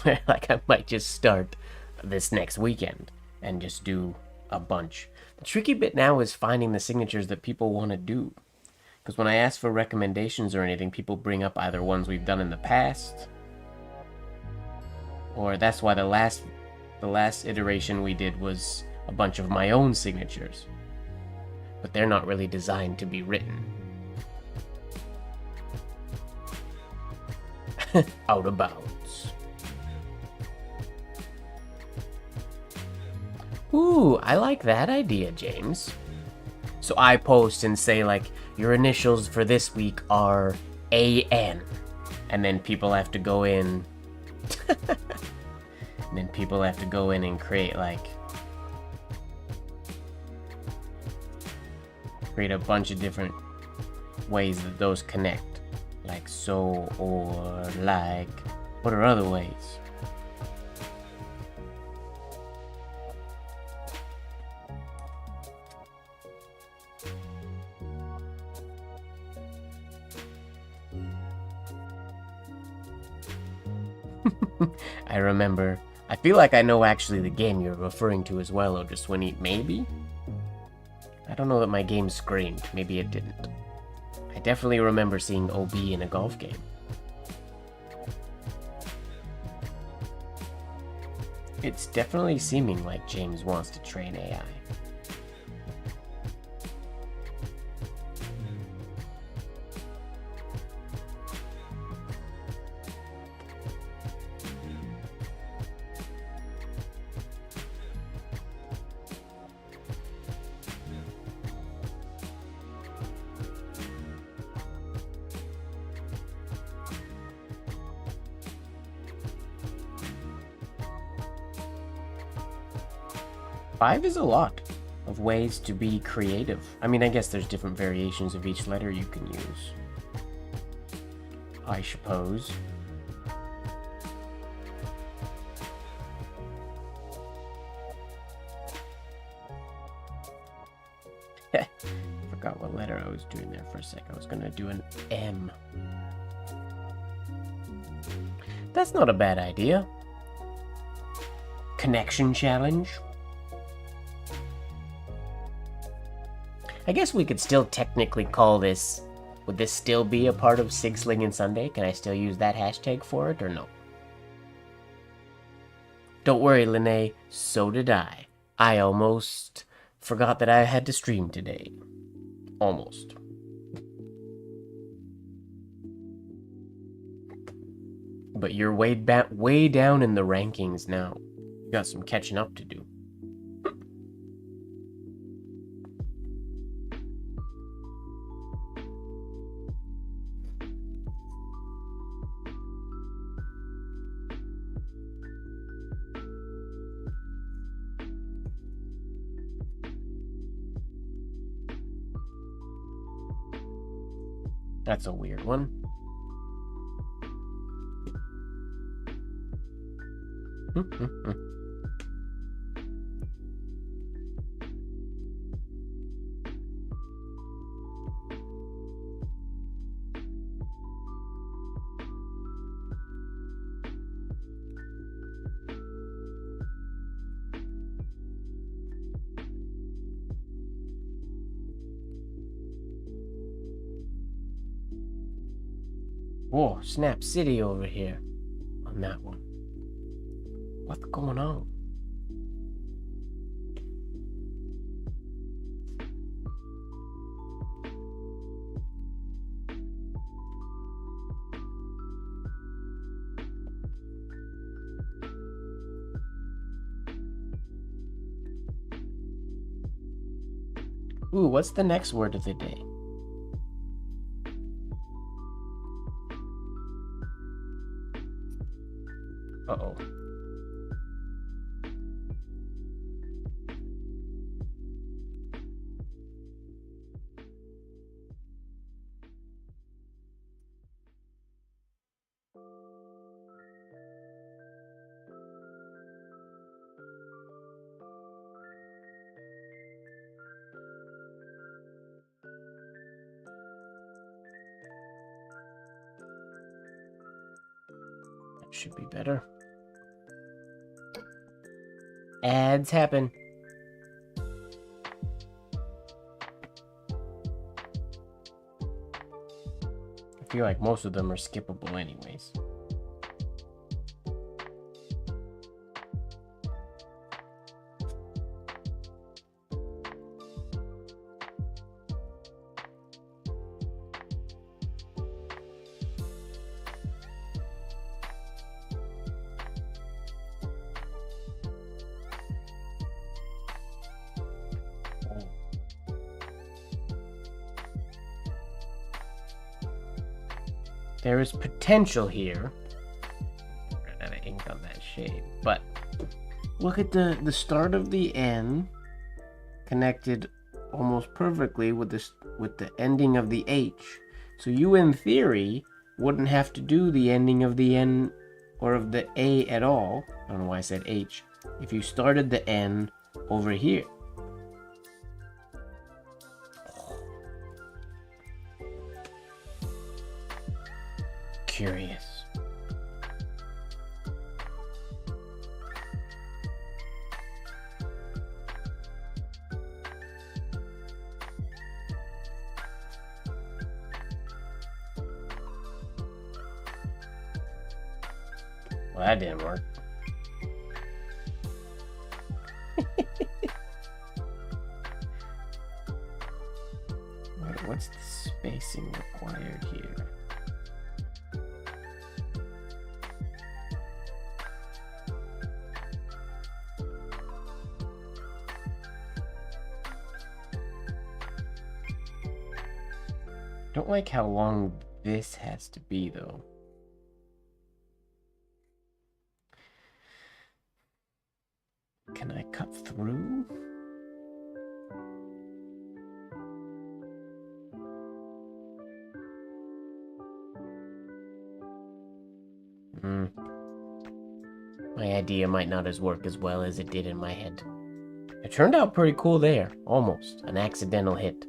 Like I might just start this next weekend and just do a bunch. The tricky bit now is finding the signatures that people want to do. Because when I ask for recommendations or anything, people bring up either ones we've done in the past, or that's why the last iteration we did was a bunch of my own signatures. But they're not really designed to be written. Out of bounds. Ooh, I like that idea, James. So I post and say, like, your initials for this week are AN. And then people have to go in. And then people have to go in and create, like, create a bunch of different ways that those connect. Like so, or like. What are other ways? I remember. I feel like I know actually the game you're referring to as well, or just when he maybe? I don't know that my game screamed. Maybe it didn't. I definitely remember seeing OB in a golf game. It's definitely seeming like James wants to train AI. Five is a lot of ways to be creative. I mean, I guess there's different variations of each letter you can use, I suppose. Forgot what letter I was doing there for a sec. I was gonna do an M. That's not a bad idea. Connection challenge. I guess we could still technically call this... Would this still be a part of Sigsling and Sunday? Can I still use that hashtag for it, or no? Don't worry, Lene. So did I. I almost forgot that I had to stream today. Almost. But you're way down in the rankings now. You got some catching up to do. That's a weird one. Whoa, Snap City over here on that one. What's going on? Ooh, what's the next word of the day? Uh-oh. That should be better. Ads happen. I feel like most of them are skippable anyways. There is potential here. Ran out of ink on that shade, but look at the start of the N connected almost perfectly with the ending of the H. So you, in theory, wouldn't have to do the ending of the N or of the A at all. I don't know why I said H. If you started the N over here. Curious. Well, that didn't work. What's the spacing required here? Don't like how long this has to be, though. Can I cut through? My idea might not work as well as it did in my head. It turned out pretty cool there. Almost. An accidental hit.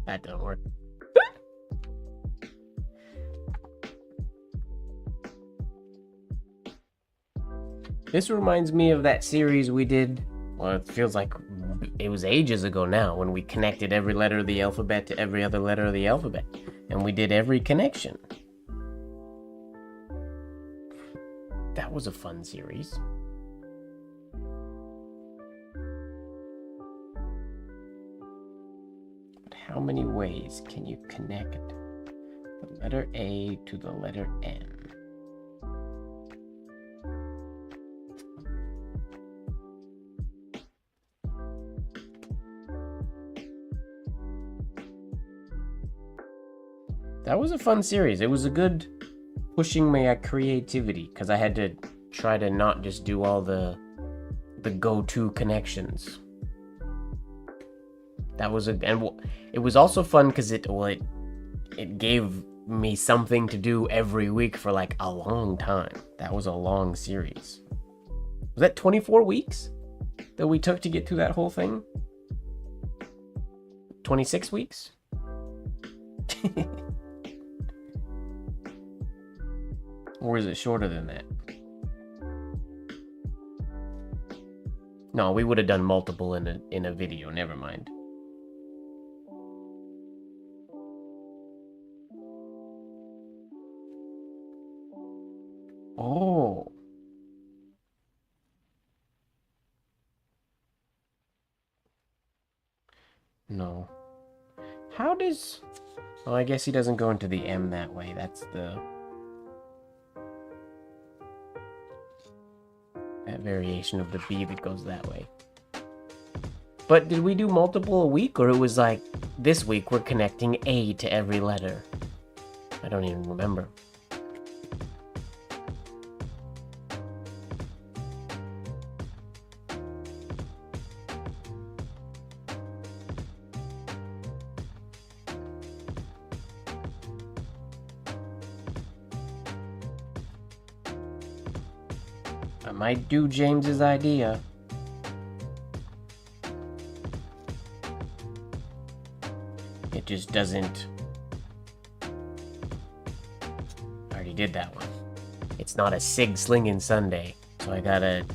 That don't work. This reminds me of that series we did. Well, it feels like it was ages ago now, when we connected every letter of the alphabet to every other letter of the alphabet. And we did every connection. That was a fun series. But how many ways can you connect the letter A to the letter N? That was a fun series. It was a good pushing my creativity, because I had to try to not just do all the go-to connections. That was and it was also fun because it gave me something to do every week for like a long time. That was a long series. Was that 24 weeks that we took to get through that whole thing? 26 weeks? Or is it shorter than that? No, we would have done multiple in a video. Never mind. Oh. No. How does... Well, I guess he doesn't go into the M that way. That's the... that variation of the B that goes that way. But did we do multiple a week, or it was like, this week we're connecting A to every letter? I don't even remember. I might do James's idea. It just doesn't... I already did that one. It's not a sig-slinging Sunday, so I gotta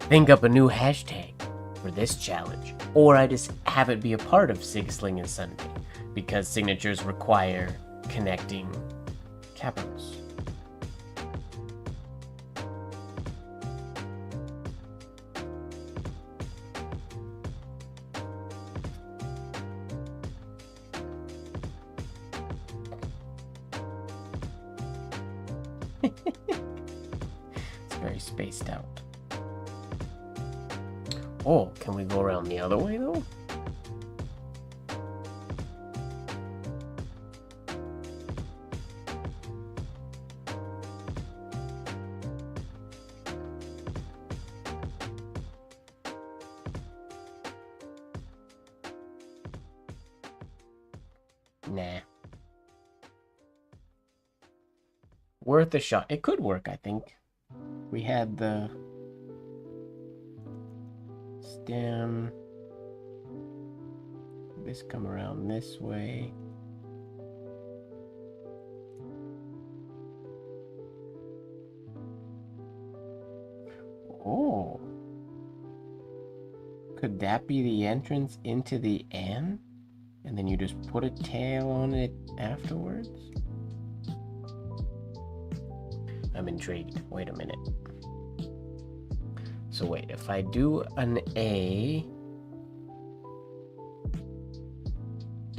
think up a new hashtag for this challenge. Or I just have it be a part of sig-slinging Sunday, because signatures require connecting capitals. It's very spaced out. Oh, can we go around the other way though? Nah. Worth a shot. It could work, I think. We had the stem. This come around this way. Could that be the entrance into the N? And then you just put a tail on it afterwards? I'm intrigued. Wait a minute. So wait, if I do an A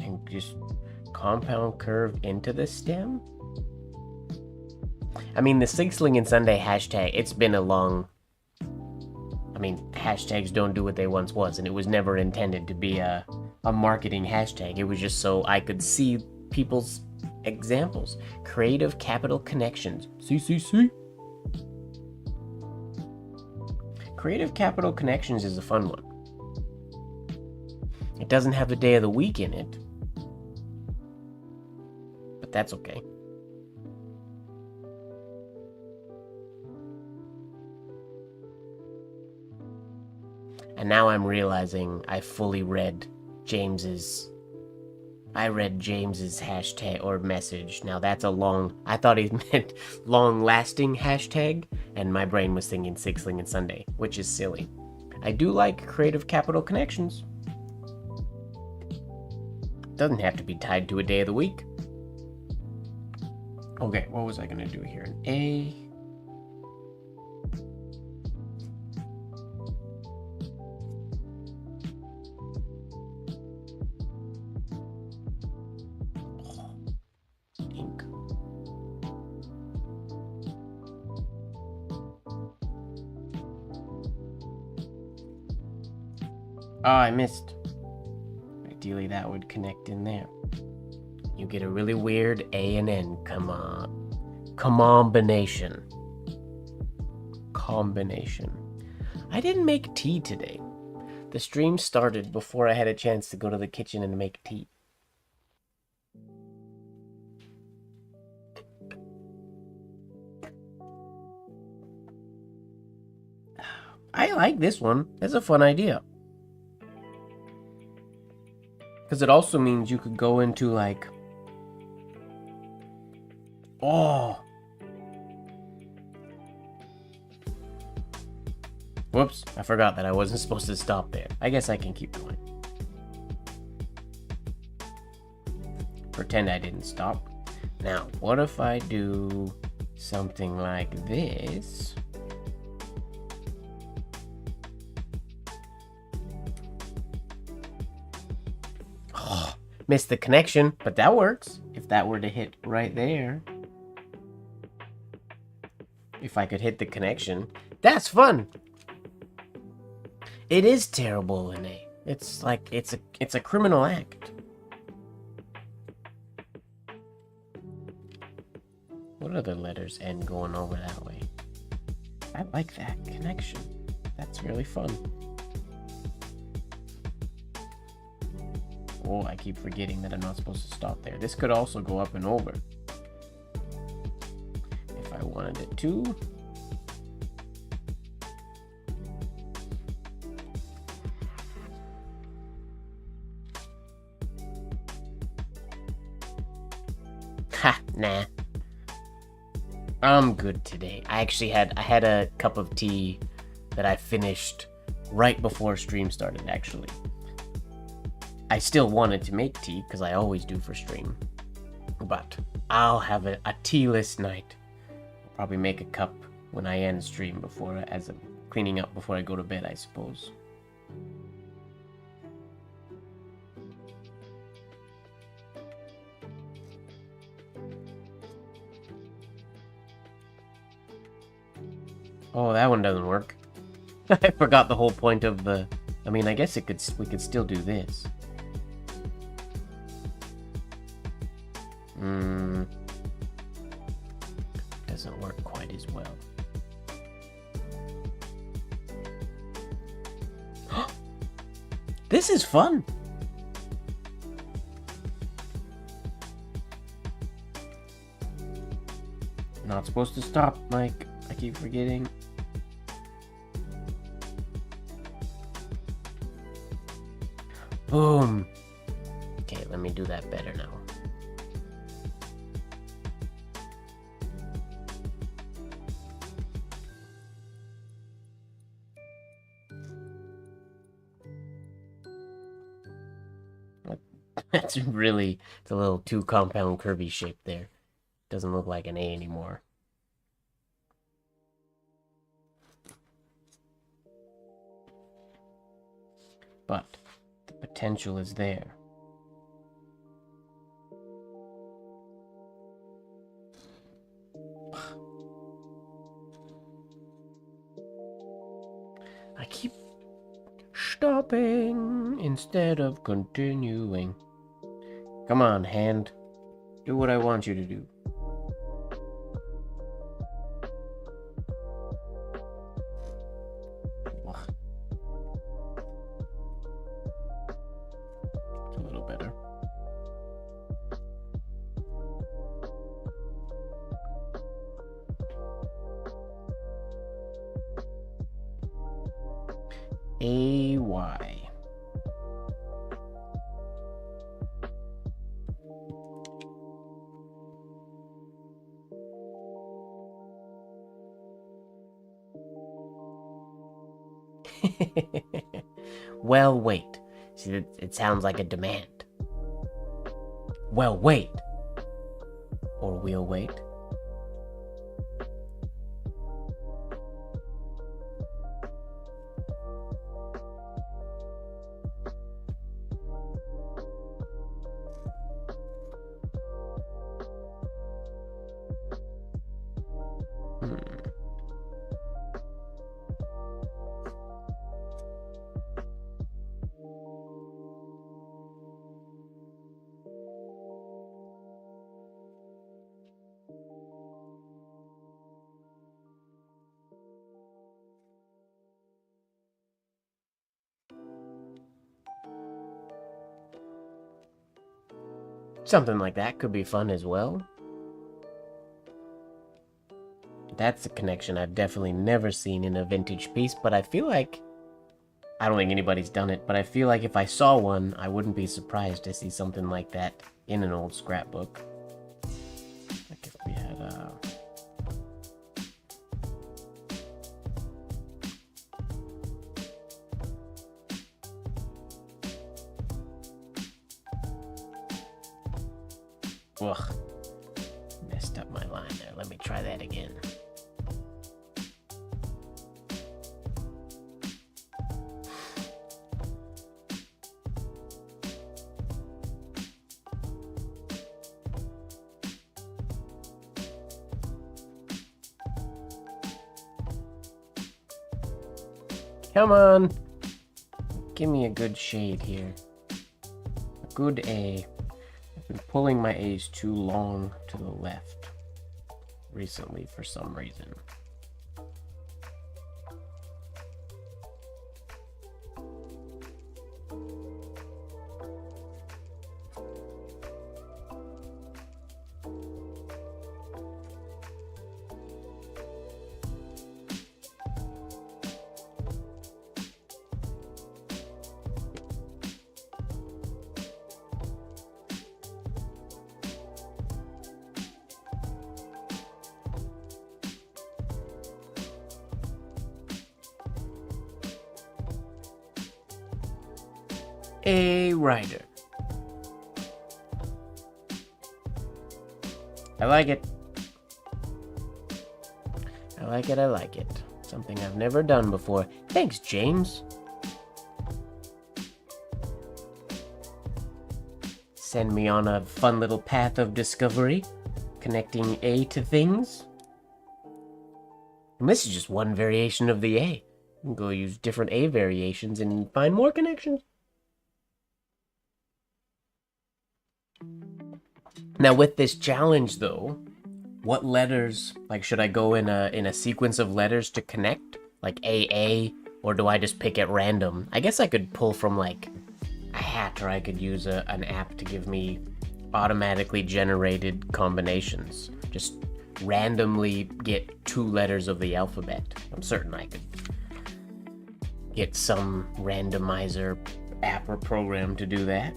and just compound curve into the stem? I mean, the Sixling and Sunday hashtag, it's been a long... I mean, hashtags don't do what they once was, and it was never intended to be a marketing hashtag. It was just so I could see people's examples. Creative Capital Connections. CCC. Creative Capital Connections is a fun one. It doesn't have the day of the week in it, but that's okay. And now I'm realizing I fully read James's hashtag or message. Now that's a long... I thought he meant long-lasting hashtag, and my brain was thinking Sixling and Sunday, which is silly. I do like Creative Capital Connections. Doesn't have to be tied to a day of the week. Okay, what was I gonna do here? An A... Oh, I missed. Ideally, that would connect in there. You get a really weird A and N. Combination. I didn't make tea today. The stream started before I had a chance to go to the kitchen and make tea. I like this one. It's a fun idea. Because it also means you could go into, like... Oh! Whoops, I forgot that I wasn't supposed to stop there. I guess I can keep going. Pretend I didn't stop. Now, what if I do something like this? Missed the connection, but that works. If that were to hit right there. If I could hit the connection. That's fun! It is terrible in A. It's like, it's a criminal act. What other letters end going over that way? I like that connection. That's really fun. Oh, I keep forgetting that I'm not supposed to stop there. This could also go up and over. If I wanted it to. Ha, nah. I'm good today. I had a cup of tea that I finished right before stream started, actually. I still wanted to make tea, because I always do for stream. But I'll have a tealess night. I'll probably make a cup when I end stream before, as I'm cleaning up before I go to bed, I suppose. Oh, that one doesn't work. I forgot the whole point of the... I mean, I guess we could still do this. Doesn't work quite as well. This is fun! Not supposed to stop, Mike. I keep forgetting. Boom! Okay, let me do that better now. That's really, it's a little too compound curvy shape there. Doesn't look like an A anymore. But the potential is there. I keep stopping instead of continuing. Come on, hand. Do what I want you to do. Ugh. It's a little better. A-Y. Well, wait. See, it sounds like a demand. Well, wait. Or we'll wait. Something like that could be fun as well. That's a connection I've definitely never seen in a vintage piece, but I feel like... I don't think anybody's done it, but I feel like if I saw one, I wouldn't be surprised to see something like that in an old scrapbook. Like if we had Ugh. Messed up my line there. Let me try that again. Come on! Give me a good shade here. A good A. I've been pulling my A's too long to the left recently for some reason. A rider. I like it. I like it, I like it. Something I've never done before. Thanks, James. Send me on a fun little path of discovery, connecting A to things. And this is just one variation of the A. You can go use different A variations and find more connections. Now with this challenge though, what letters, like should I go in a sequence of letters to connect? Like AA, or do I just pick at random? I guess I could pull from like a hat, or I could use an app to give me automatically generated combinations. Just randomly get 2 letters of the alphabet. I'm certain I could get some randomizer app or program to do that.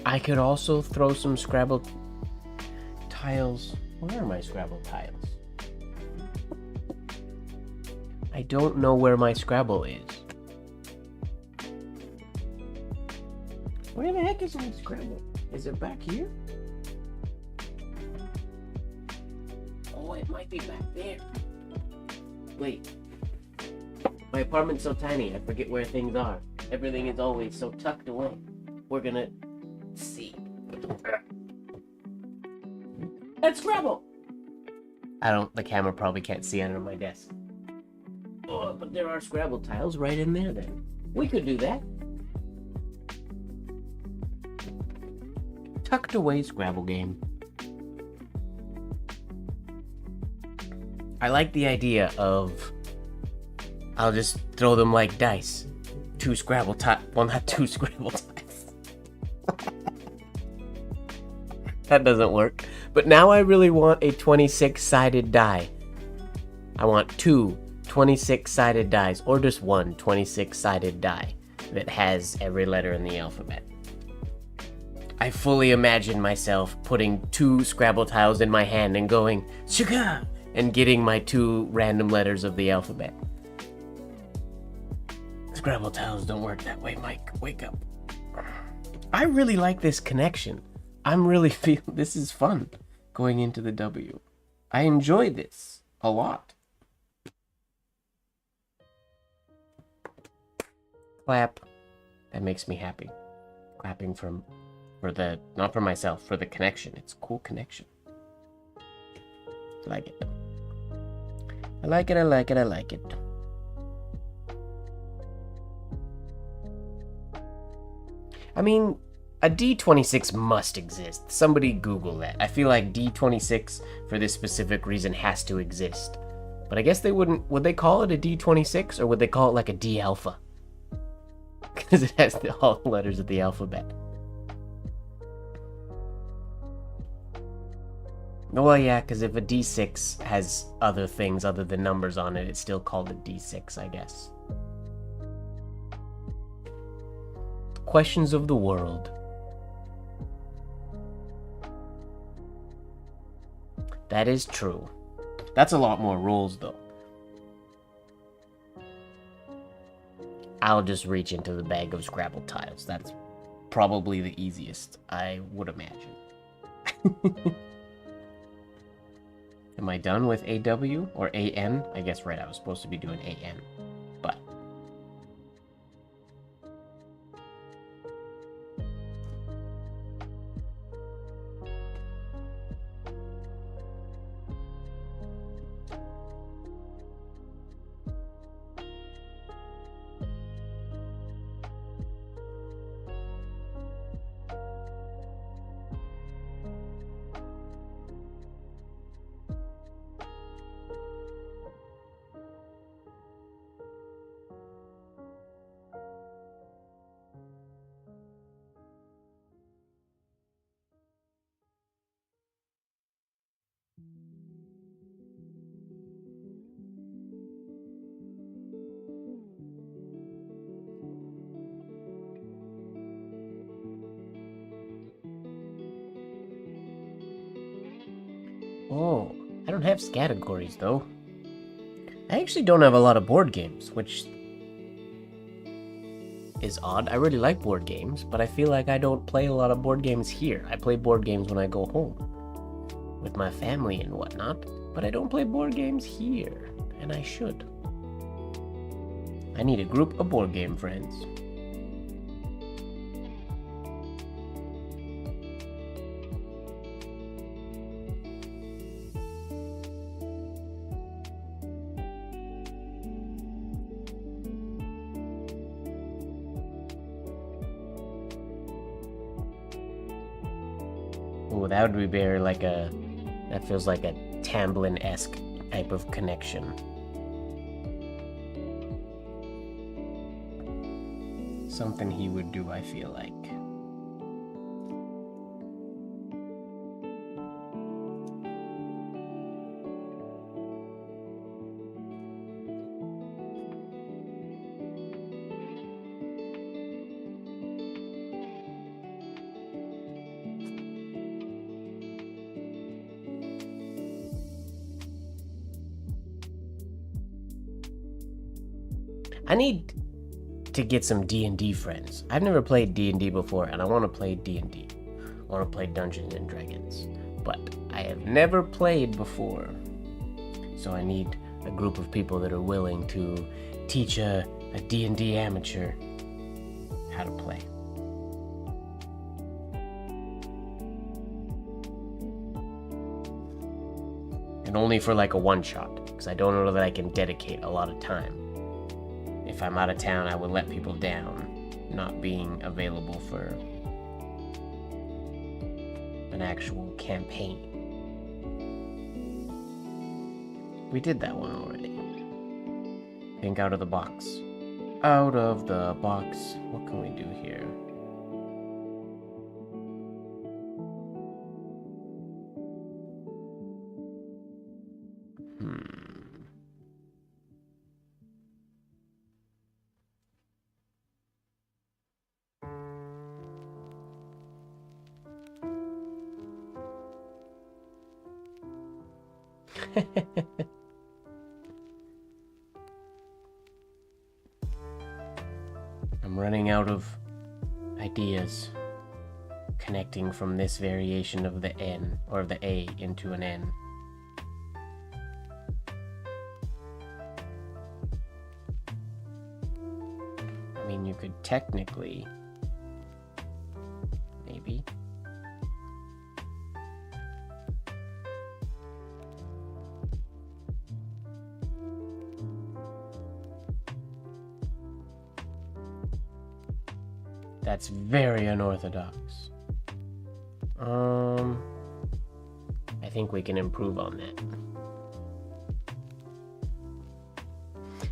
I could also throw some Scrabble tiles. Where are my Scrabble tiles? I don't know where my Scrabble is. Where the heck is my Scrabble? Is it back here? Oh, it might be back there. Wait. My apartment's so tiny, I forget where things are. Everything is always so tucked away. We're gonna see. That's Scrabble! The camera probably can't see under my desk. Oh, but there are Scrabble tiles right in there then. We could do that. Tucked away Scrabble game. I like the idea of I'll just throw them like dice. 2 Scrabble tiles. Well, not 2 Scrabble tiles. That doesn't work. But now I really want a 26-sided die. I want 2 26-sided dice, or just one 26-sided die that has every letter in the alphabet. I fully imagine myself putting 2 Scrabble tiles in my hand and going, "Sugar!" and getting my 2 random letters of the alphabet. Scrabble tiles don't work that way, Mike. Wake up. I really like this connection. I'm really feeling this is fun going into the W. I enjoy this a lot. Clap. That makes me happy. Clapping for the, not for myself, for the connection. It's a cool connection. I like it. I like it, I like it, I like it. I mean, a D26 must exist. Somebody Google that. I feel like D26 for this specific reason has to exist. But I guess they wouldn't, would they call it a D26 or would they call it like a D alpha? Because it has all the letters of the alphabet. Well, yeah, because if a D6 has other things other than numbers on it, it's still called a D6, I guess. Questions of the world. That is true. That's a lot more rules, though. I'll just reach into the bag of Scrabble tiles. That's probably the easiest, I would imagine. Am I done with AW or AN? I guess right, I was supposed to be doing AN, but... Oh, I don't have categories though. I actually don't have a lot of board games, which is odd. I really like board games, but I feel like I don't play a lot of board games here. I play board games when I go home with my family and whatnot, but I don't play board games here, and I should. I need a group of board game friends. Oh, that would be very like a... That feels like a Tamblin-esque type of connection. Something he would do, I feel like. I need to get some D&D friends. I've never played D&D before, and I want to play D&D. I want to play Dungeons and Dragons, but I have never played before. So I need a group of people that are willing to teach a D&D amateur how to play. And only for like a one-shot, because I don't know that I can dedicate a lot of time. If I'm out of town, I would let people down, not being available for an actual campaign. We did that one already. Think out of the box. Out of the box. What can we do here? I'm running out of ideas connecting from this variation of the N, or the A, into an N. I mean, you could technically, maybe. That's very unorthodox. I think we can improve on that.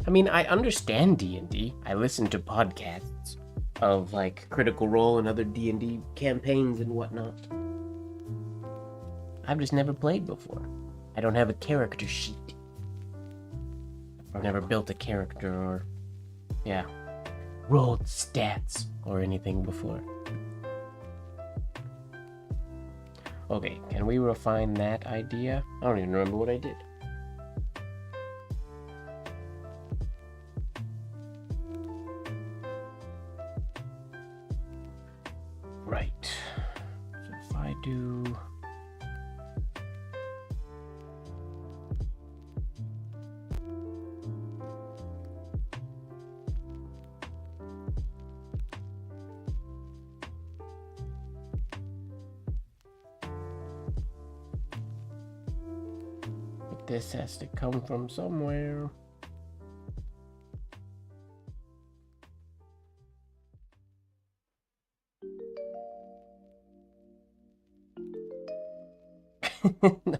I mean, I understand D&D. I listen to podcasts of like Critical Role and other D&D campaigns and whatnot. I've just never played before. I don't have a character sheet. I've never built a character or, yeah, rolled stats or anything before. Okay, can we refine that idea? I don't even remember what I did. Right. So if I do... This has to come from somewhere. No.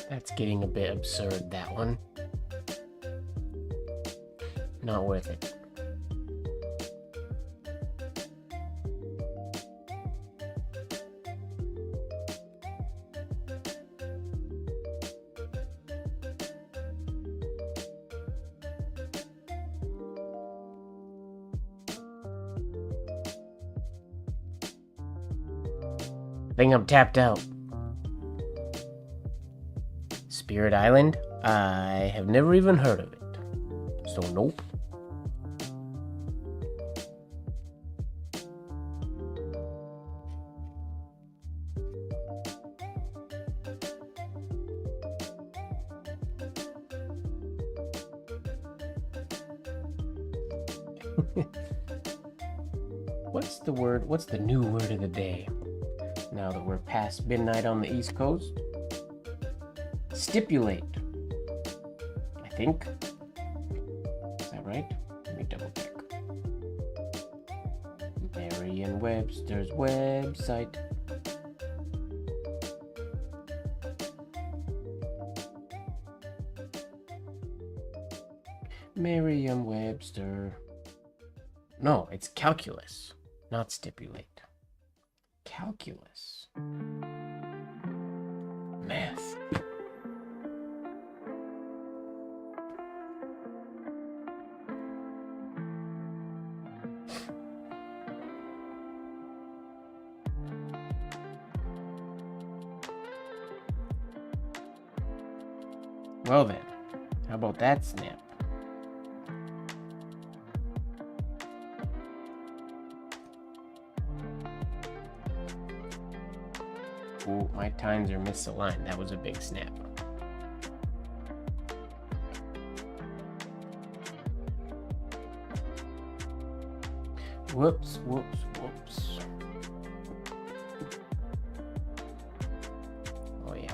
That's getting a bit absurd, that one. Not worth it. I think I'm tapped out. Spirit Island? I have never even heard of it. So nope. What's the word? What's the new word of the day? Now that we're past midnight on the East Coast. Stipulate. I think. Is that right? Let me double check. Merriam-Webster's website. Merriam-Webster. No, it's calculus, not stipulate. Calculus. Math. Well then, how about that snap? Oh, my tines are misaligned. That was a big snap. Whoops, whoops, whoops. Oh yeah.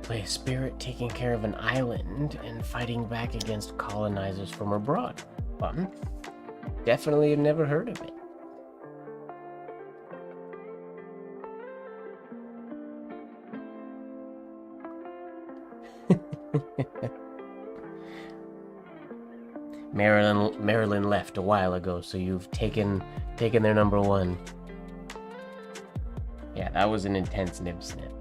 Play a spirit taking care of an island and fighting back against colonizers from abroad. Fun. Definitely have never heard of it. Maryland left a while ago, so you've taken their number one. Yeah, that was an intense nib snip.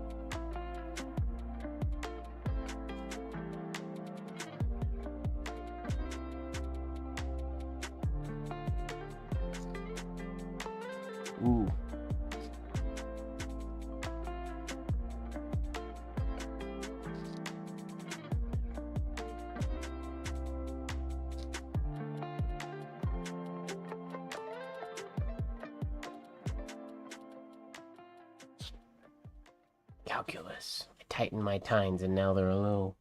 Ooh. Calculus. I tightened my tines and now they're low.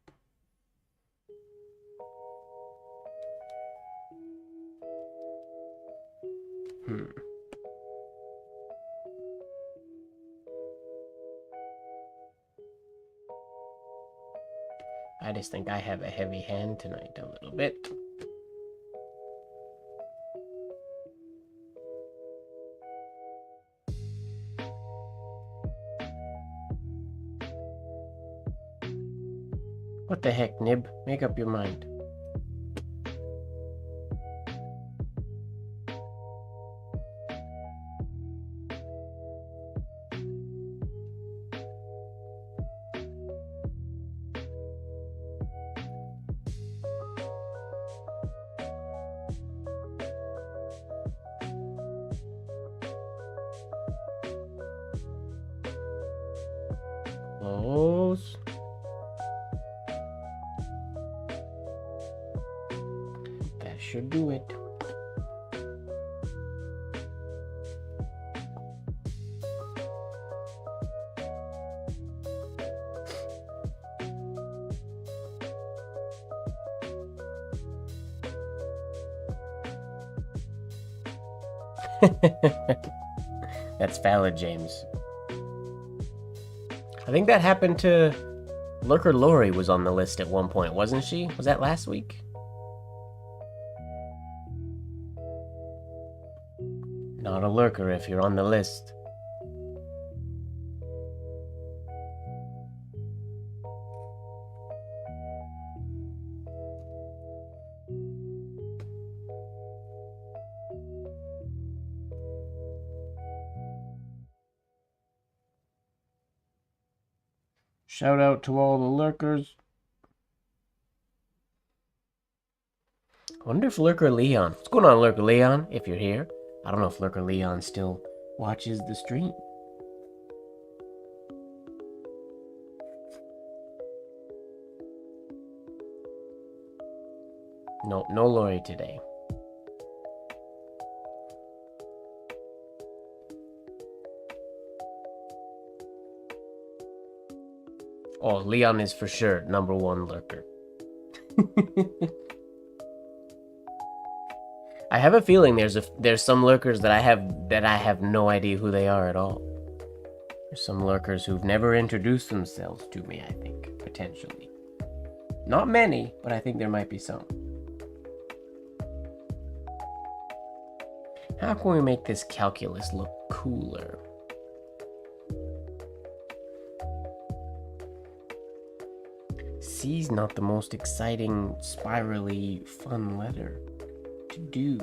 I just think I have a heavy hand tonight a little bit. What the heck, Nib? Make up your mind. Close. That should do it. That's valid, James. I think that happened to Lurker Lori was on the list at one point, wasn't she? Was that last week? Not a lurker if you're on the list. Shout out to all the lurkers. I wonder if Lurker Leon... What's going on, Lurker Leon, if you're here? I don't know if Lurker Leon still watches the stream. No Lori today. Oh, Leon is for sure number one lurker. I have a feeling there's some lurkers that I have no idea who they are at all. There's some lurkers who've never introduced themselves to me, I think, potentially. Not many, but I think there might be some. How can we make this calculus look cooler? C's not the most exciting, spirally, fun letter to to do.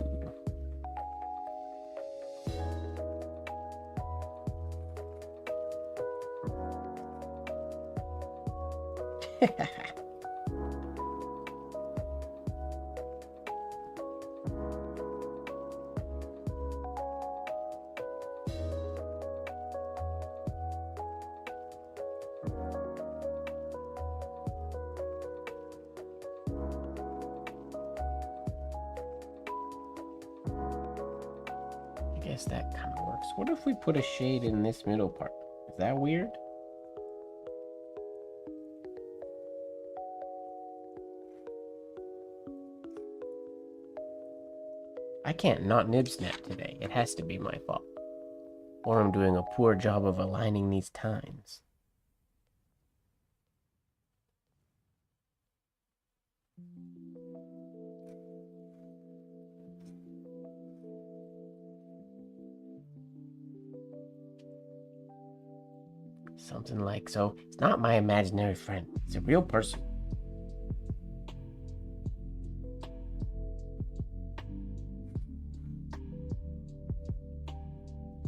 I guess that kind of works. What if we put a shade in this middle part? Is that weird? I can't not nib snap today. It has to be my fault. Or I'm doing a poor job of aligning these tines. Something like so. It's not my imaginary friend. It's a real person.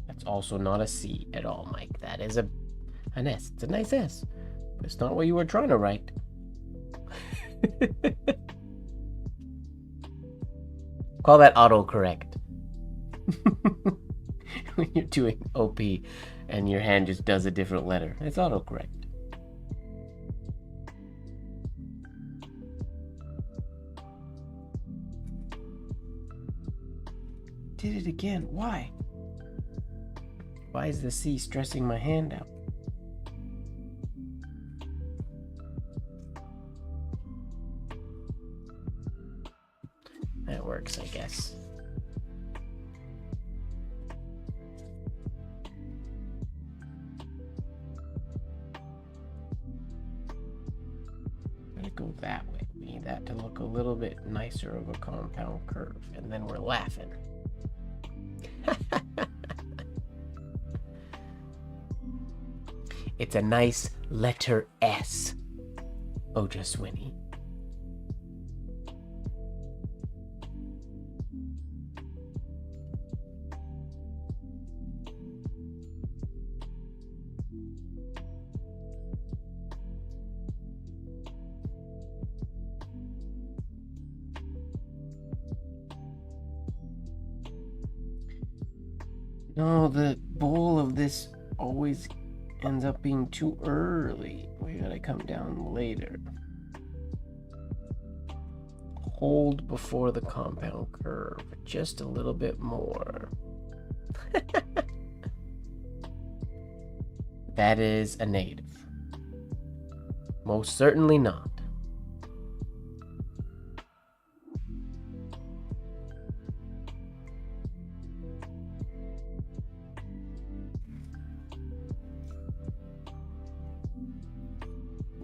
That's also not a C at all, Mike. That is an S. It's a nice S. But it's not what you were trying to write. Call that autocorrect. When you're doing OP and your hand just does a different letter. It's autocorrect. Did it again. Why? Why is the C stressing my hand out? That works, I guess. Go that way. We need that to look a little bit nicer of a compound curve, and then we're laughing. It's a nice letter S, Ojaswini. No, the bowl of this always ends up being too early. We gotta come down later. Hold before the compound curve just a little bit more. That is a native. Most certainly not.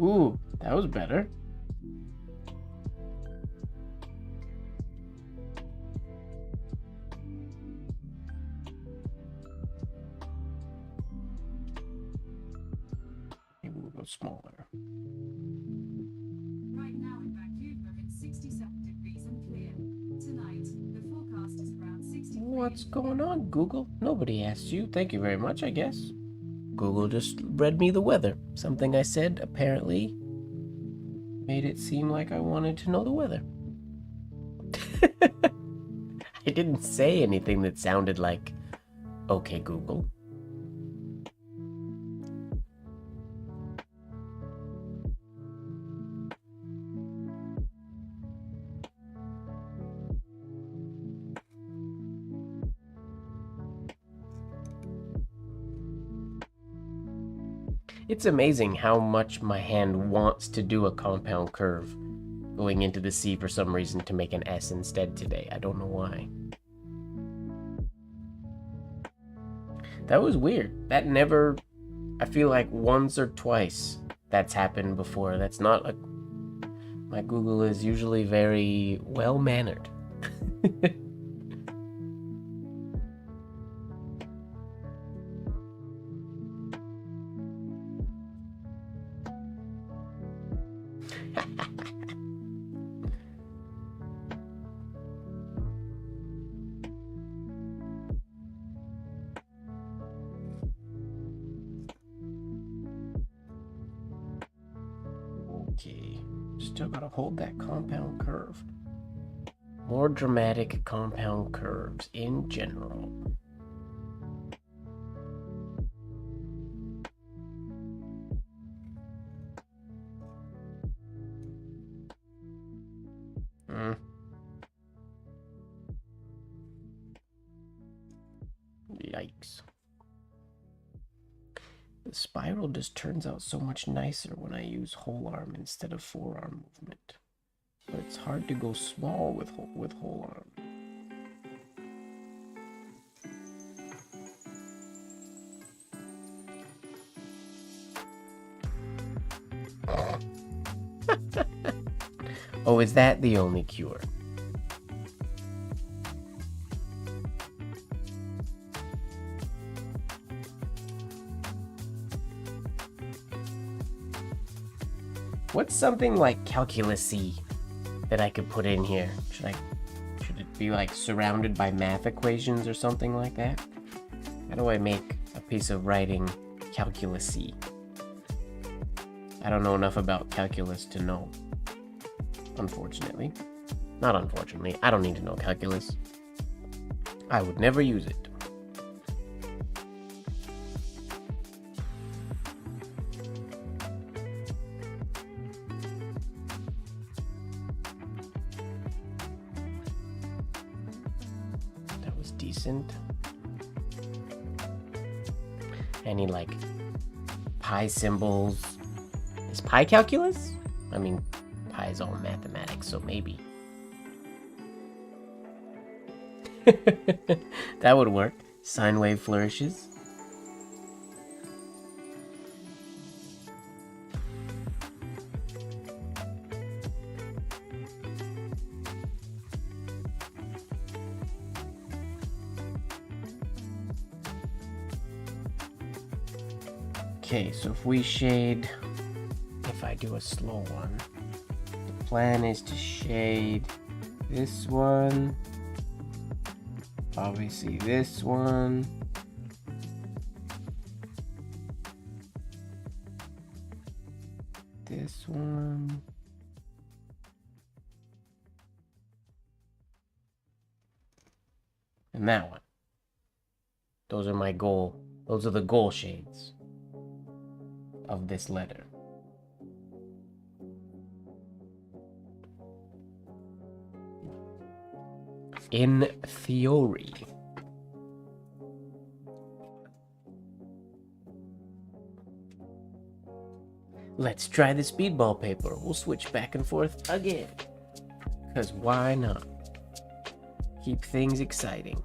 Ooh, that was better. Maybe we'll go smaller. Right now in Vancouver, it's 67 degrees and clear. Tonight, the forecast is around 63. What's going on, Google? Nobody asked you. Thank you very much, I guess. Google just read me the weather. Something I said apparently made it seem like I wanted to know the weather. I didn't say anything that sounded like, okay, Google. It's amazing how much my hand wants to do a compound curve going into the C for some reason to make an S instead today. I don't know why. That was weird. That never, I feel like once or twice that's happened before. That's not a, my Google is usually very well-mannered. Okay, still gotta hold that compound curve. More dramatic compound curves in general. Yikes. The spiral just turns out so much nicer when I use whole arm instead of forearm movement. But it's hard to go small with whole arm. Oh, is that the only cure? What's something like calculus-y that I could put in here? Should it be like surrounded by math equations or something like that? How do I make a piece of writing calculus-y? I don't know enough about calculus to know. Unfortunately. Not unfortunately. I don't need to know calculus. I would never use it. That was decent. Any like pi symbols? Is pi calculus? I mean, pi is all mathematics, so maybe. That would work. Sine wave flourishes. Okay, so if we shade, if I do a slow one, the plan is to shade this one, obviously this one, this one, and that one. Those are my goal. Those are the goal shades of this letter. In theory. Let's try the speedball paper. We'll switch back and forth again. Because why not? Keep things exciting.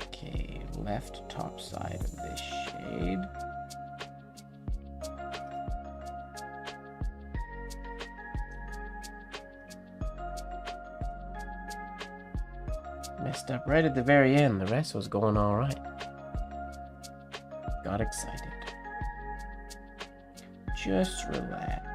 Okay, left top side of this shade. Messed up right at the very end. The rest was going all right. Got excited. Just relax.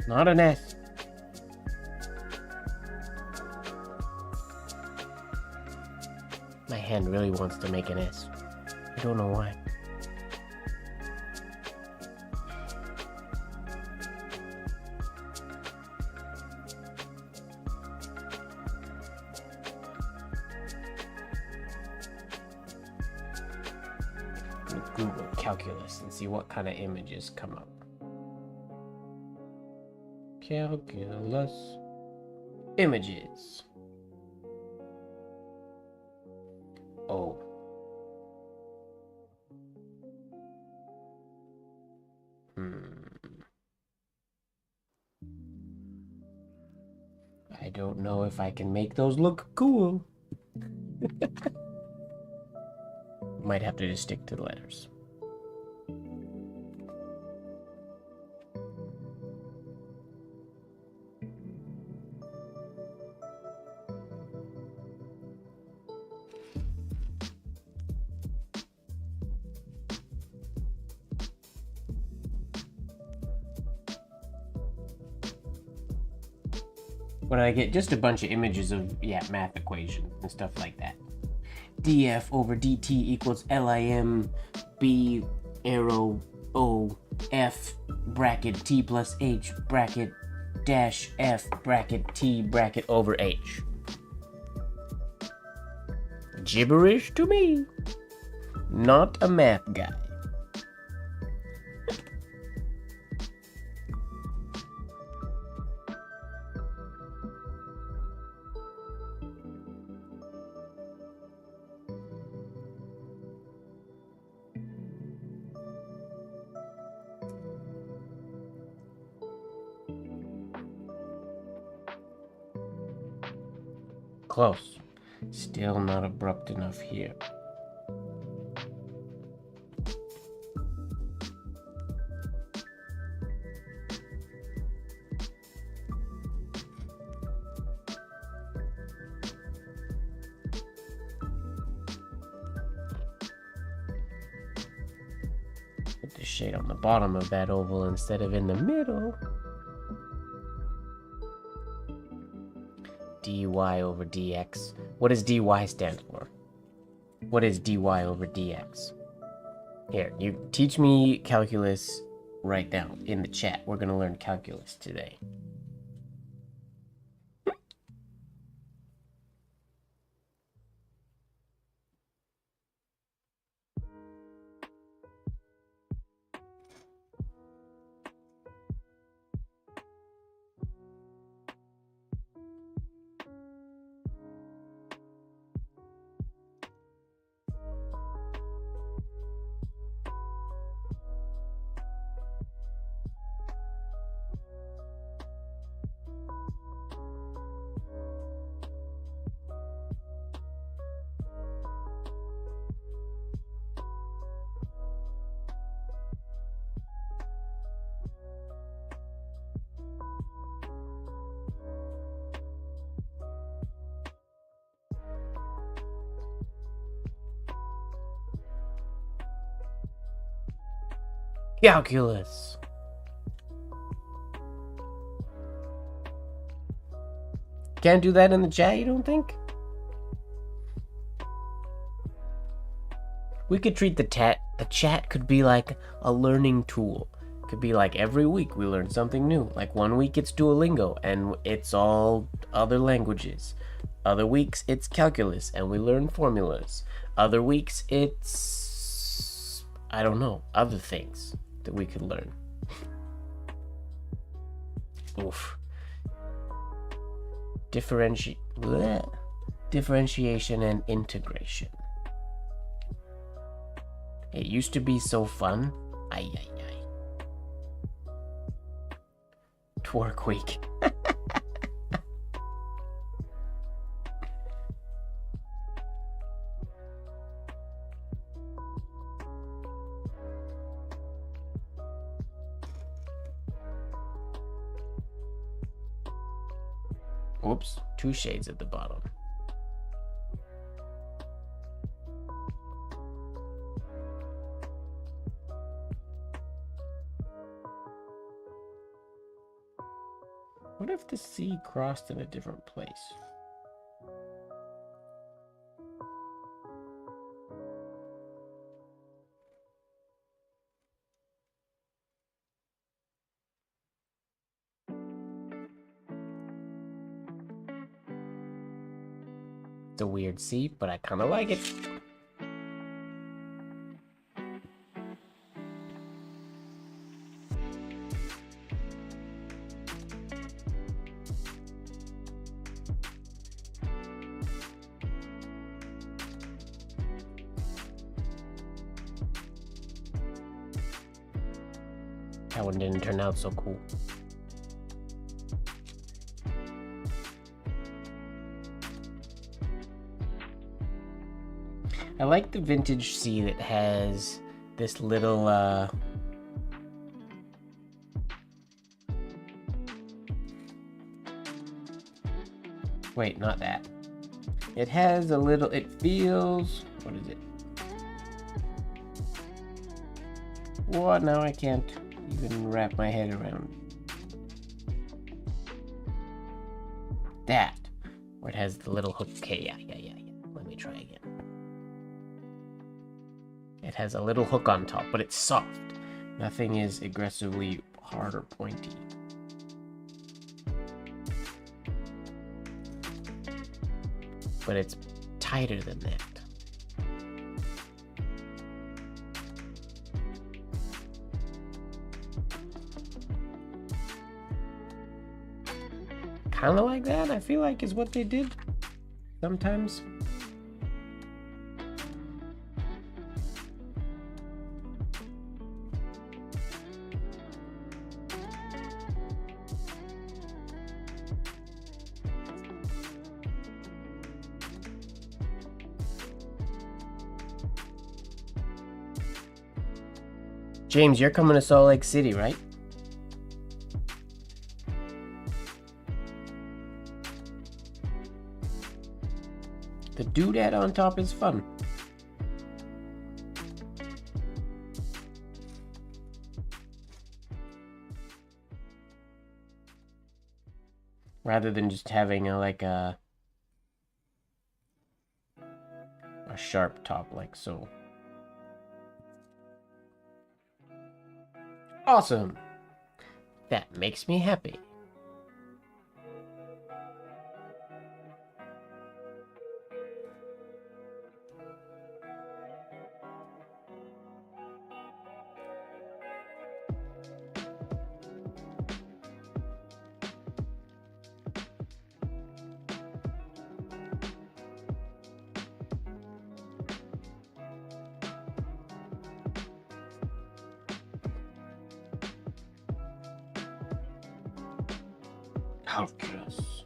Not an S. My hand really wants to make an S. I don't know why. I'm gonna Google calculus and see what kind of images come up. Calculus images. Oh. don't know if I can make those look cool. Might have to just stick to the letters. When I get just a bunch of images of, math equations and stuff like that. df over dt equals lim b arrow o f bracket t plus h bracket dash f bracket t bracket over h. Gibberish to me. Not a math guy. Close. Still not abrupt enough here. Put the shade on the bottom of that oval instead of in the middle. dy over dx. What does dy stand for? What is dy over dx? Here, you teach me calculus right now in the chat. We're gonna learn calculus today. Calculus. Can't do that in the chat, you don't think? We could treat the chat could be like a learning tool. Could be like every week we learn something new. Like one week it's Duolingo and it's all other languages. Other weeks it's calculus and we learn formulas. Other weeks it's, I don't know, other things that we could learn. Oof. Differentiation and integration. It used to be so fun. Ay, ay, ay. Twerk week. Oops, 2 shades at the bottom. What if the C crossed in a different place? It's a weird C, but I kind of like it. That one didn't turn out so cool. I like the vintage C that has this little, wait, not that. It has a little, it feels, what is it? What? Now I can't even wrap my head around that. Where it has the little hook. Okay, yeah. Let me try again. It has a little hook on top, but it's soft. Nothing is aggressively hard or pointy. But it's tighter than that. Kind of like that, I feel like, is what they did sometimes. James, you're coming to Salt Lake City, right? The doodad on top is fun. Rather than just having a sharp top like so. Awesome. That makes me happy. Ouches.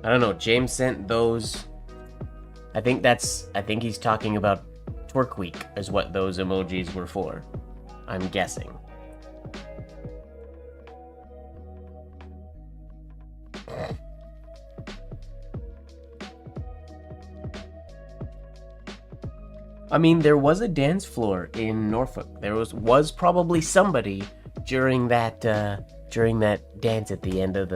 I don't know, James sent those. I think he's talking about Twerk Week is what those emojis were for. I'm guessing. I mean, there was a dance floor in Norfolk. There was probably somebody during that dance at the end of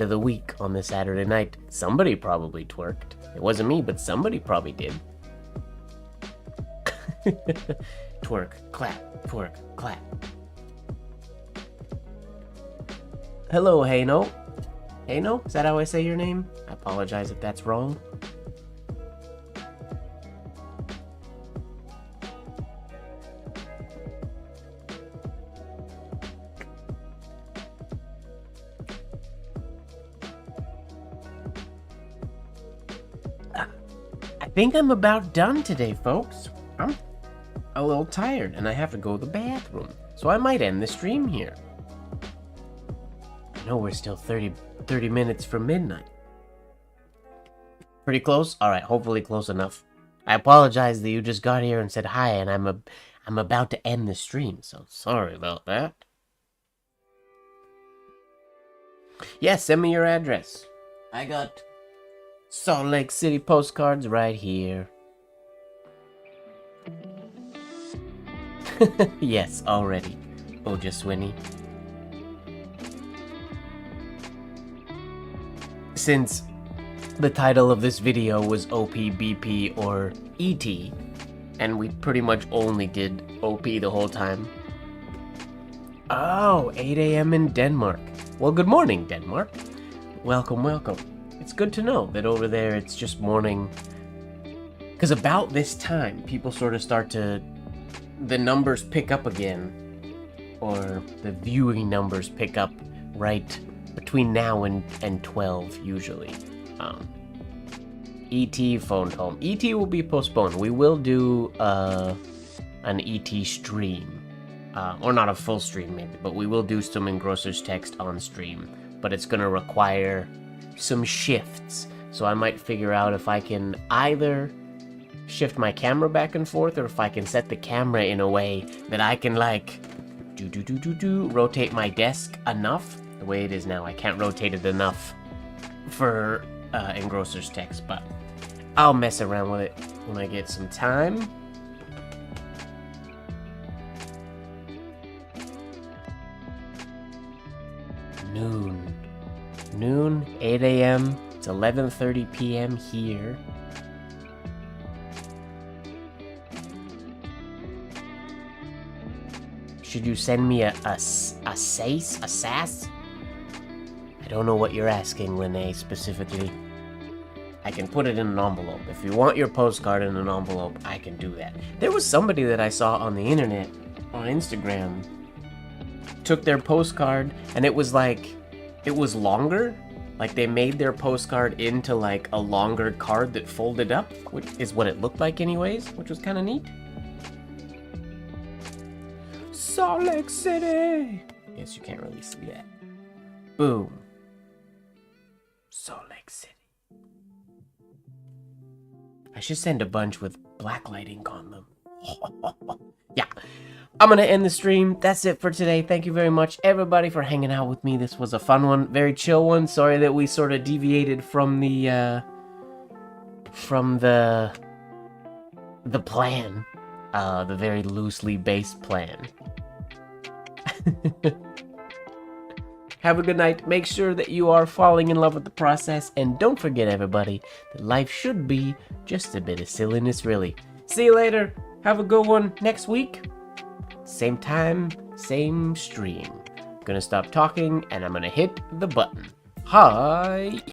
the week on the Saturday night. Somebody probably twerked. It wasn't me, but somebody probably did. Twerk, clap, twerk, clap. Hello, Hayno. Hayno? Is that how I say your name? I apologize if that's wrong. I think I'm about done today, folks. I'm a little tired and I have to go to the bathroom, so I might end the stream here. I know we're still 30 minutes from midnight. Pretty close? Alright, hopefully close enough. I apologize that you just got here and said hi, and I'm about to end the stream, so sorry about that. Yeah, send me your address. I got Salt Lake City postcards right here. Yes, already. Ojaswini. Since the title of this video was OP, BP, or ET, and we pretty much only did OP the whole time. Oh, 8 a.m. in Denmark. Well, good morning, Denmark. Welcome, welcome. It's good to know that over there it's just morning. Because about this time, people sort of start to... the numbers pick up again. Or the viewing numbers pick up right between now and 12, usually. ET phoned home. ET will be postponed. We will do an ET stream. Or not a full stream maybe, but we will do some Engrosser's Text on stream. But it's gonna require some shifts. So I might figure out if I can either shift my camera back and forth, or if I can set the camera in a way that I can like rotate my desk enough. The way it is now, I can't rotate it enough for Engrosser's Text, but I'll mess around with it when I get some time. Noon, 8 a.m. It's 11:30 p.m. here. Should you send me a sass? I don't know what you're asking, Lene, specifically. I can put it in an envelope. If you want your postcard in an envelope, I can do that. There was somebody that I saw on the internet, on Instagram, took their postcard, and it was like, it was longer. Like, they made their postcard into like a longer card that folded up, which is what it looked like anyways, which was kind of neat. Salt Lake City! Guess you can't really see that. Boom. Salt Lake City. I should send a bunch with blacklight ink on them. Yeah. I'm gonna end the stream. That's it for today. Thank you very much, everybody, for hanging out with me. This was a fun one, very chill one. Sorry that we sort of deviated from the plan, the very loosely based plan. Have a good night. Make sure that you are falling in love with the process, and don't forget, everybody, that life should be just a bit of silliness, really. See you later. Have a good one next week. Same time, same stream. I'm gonna stop talking, and I'm gonna hit the button. Hi!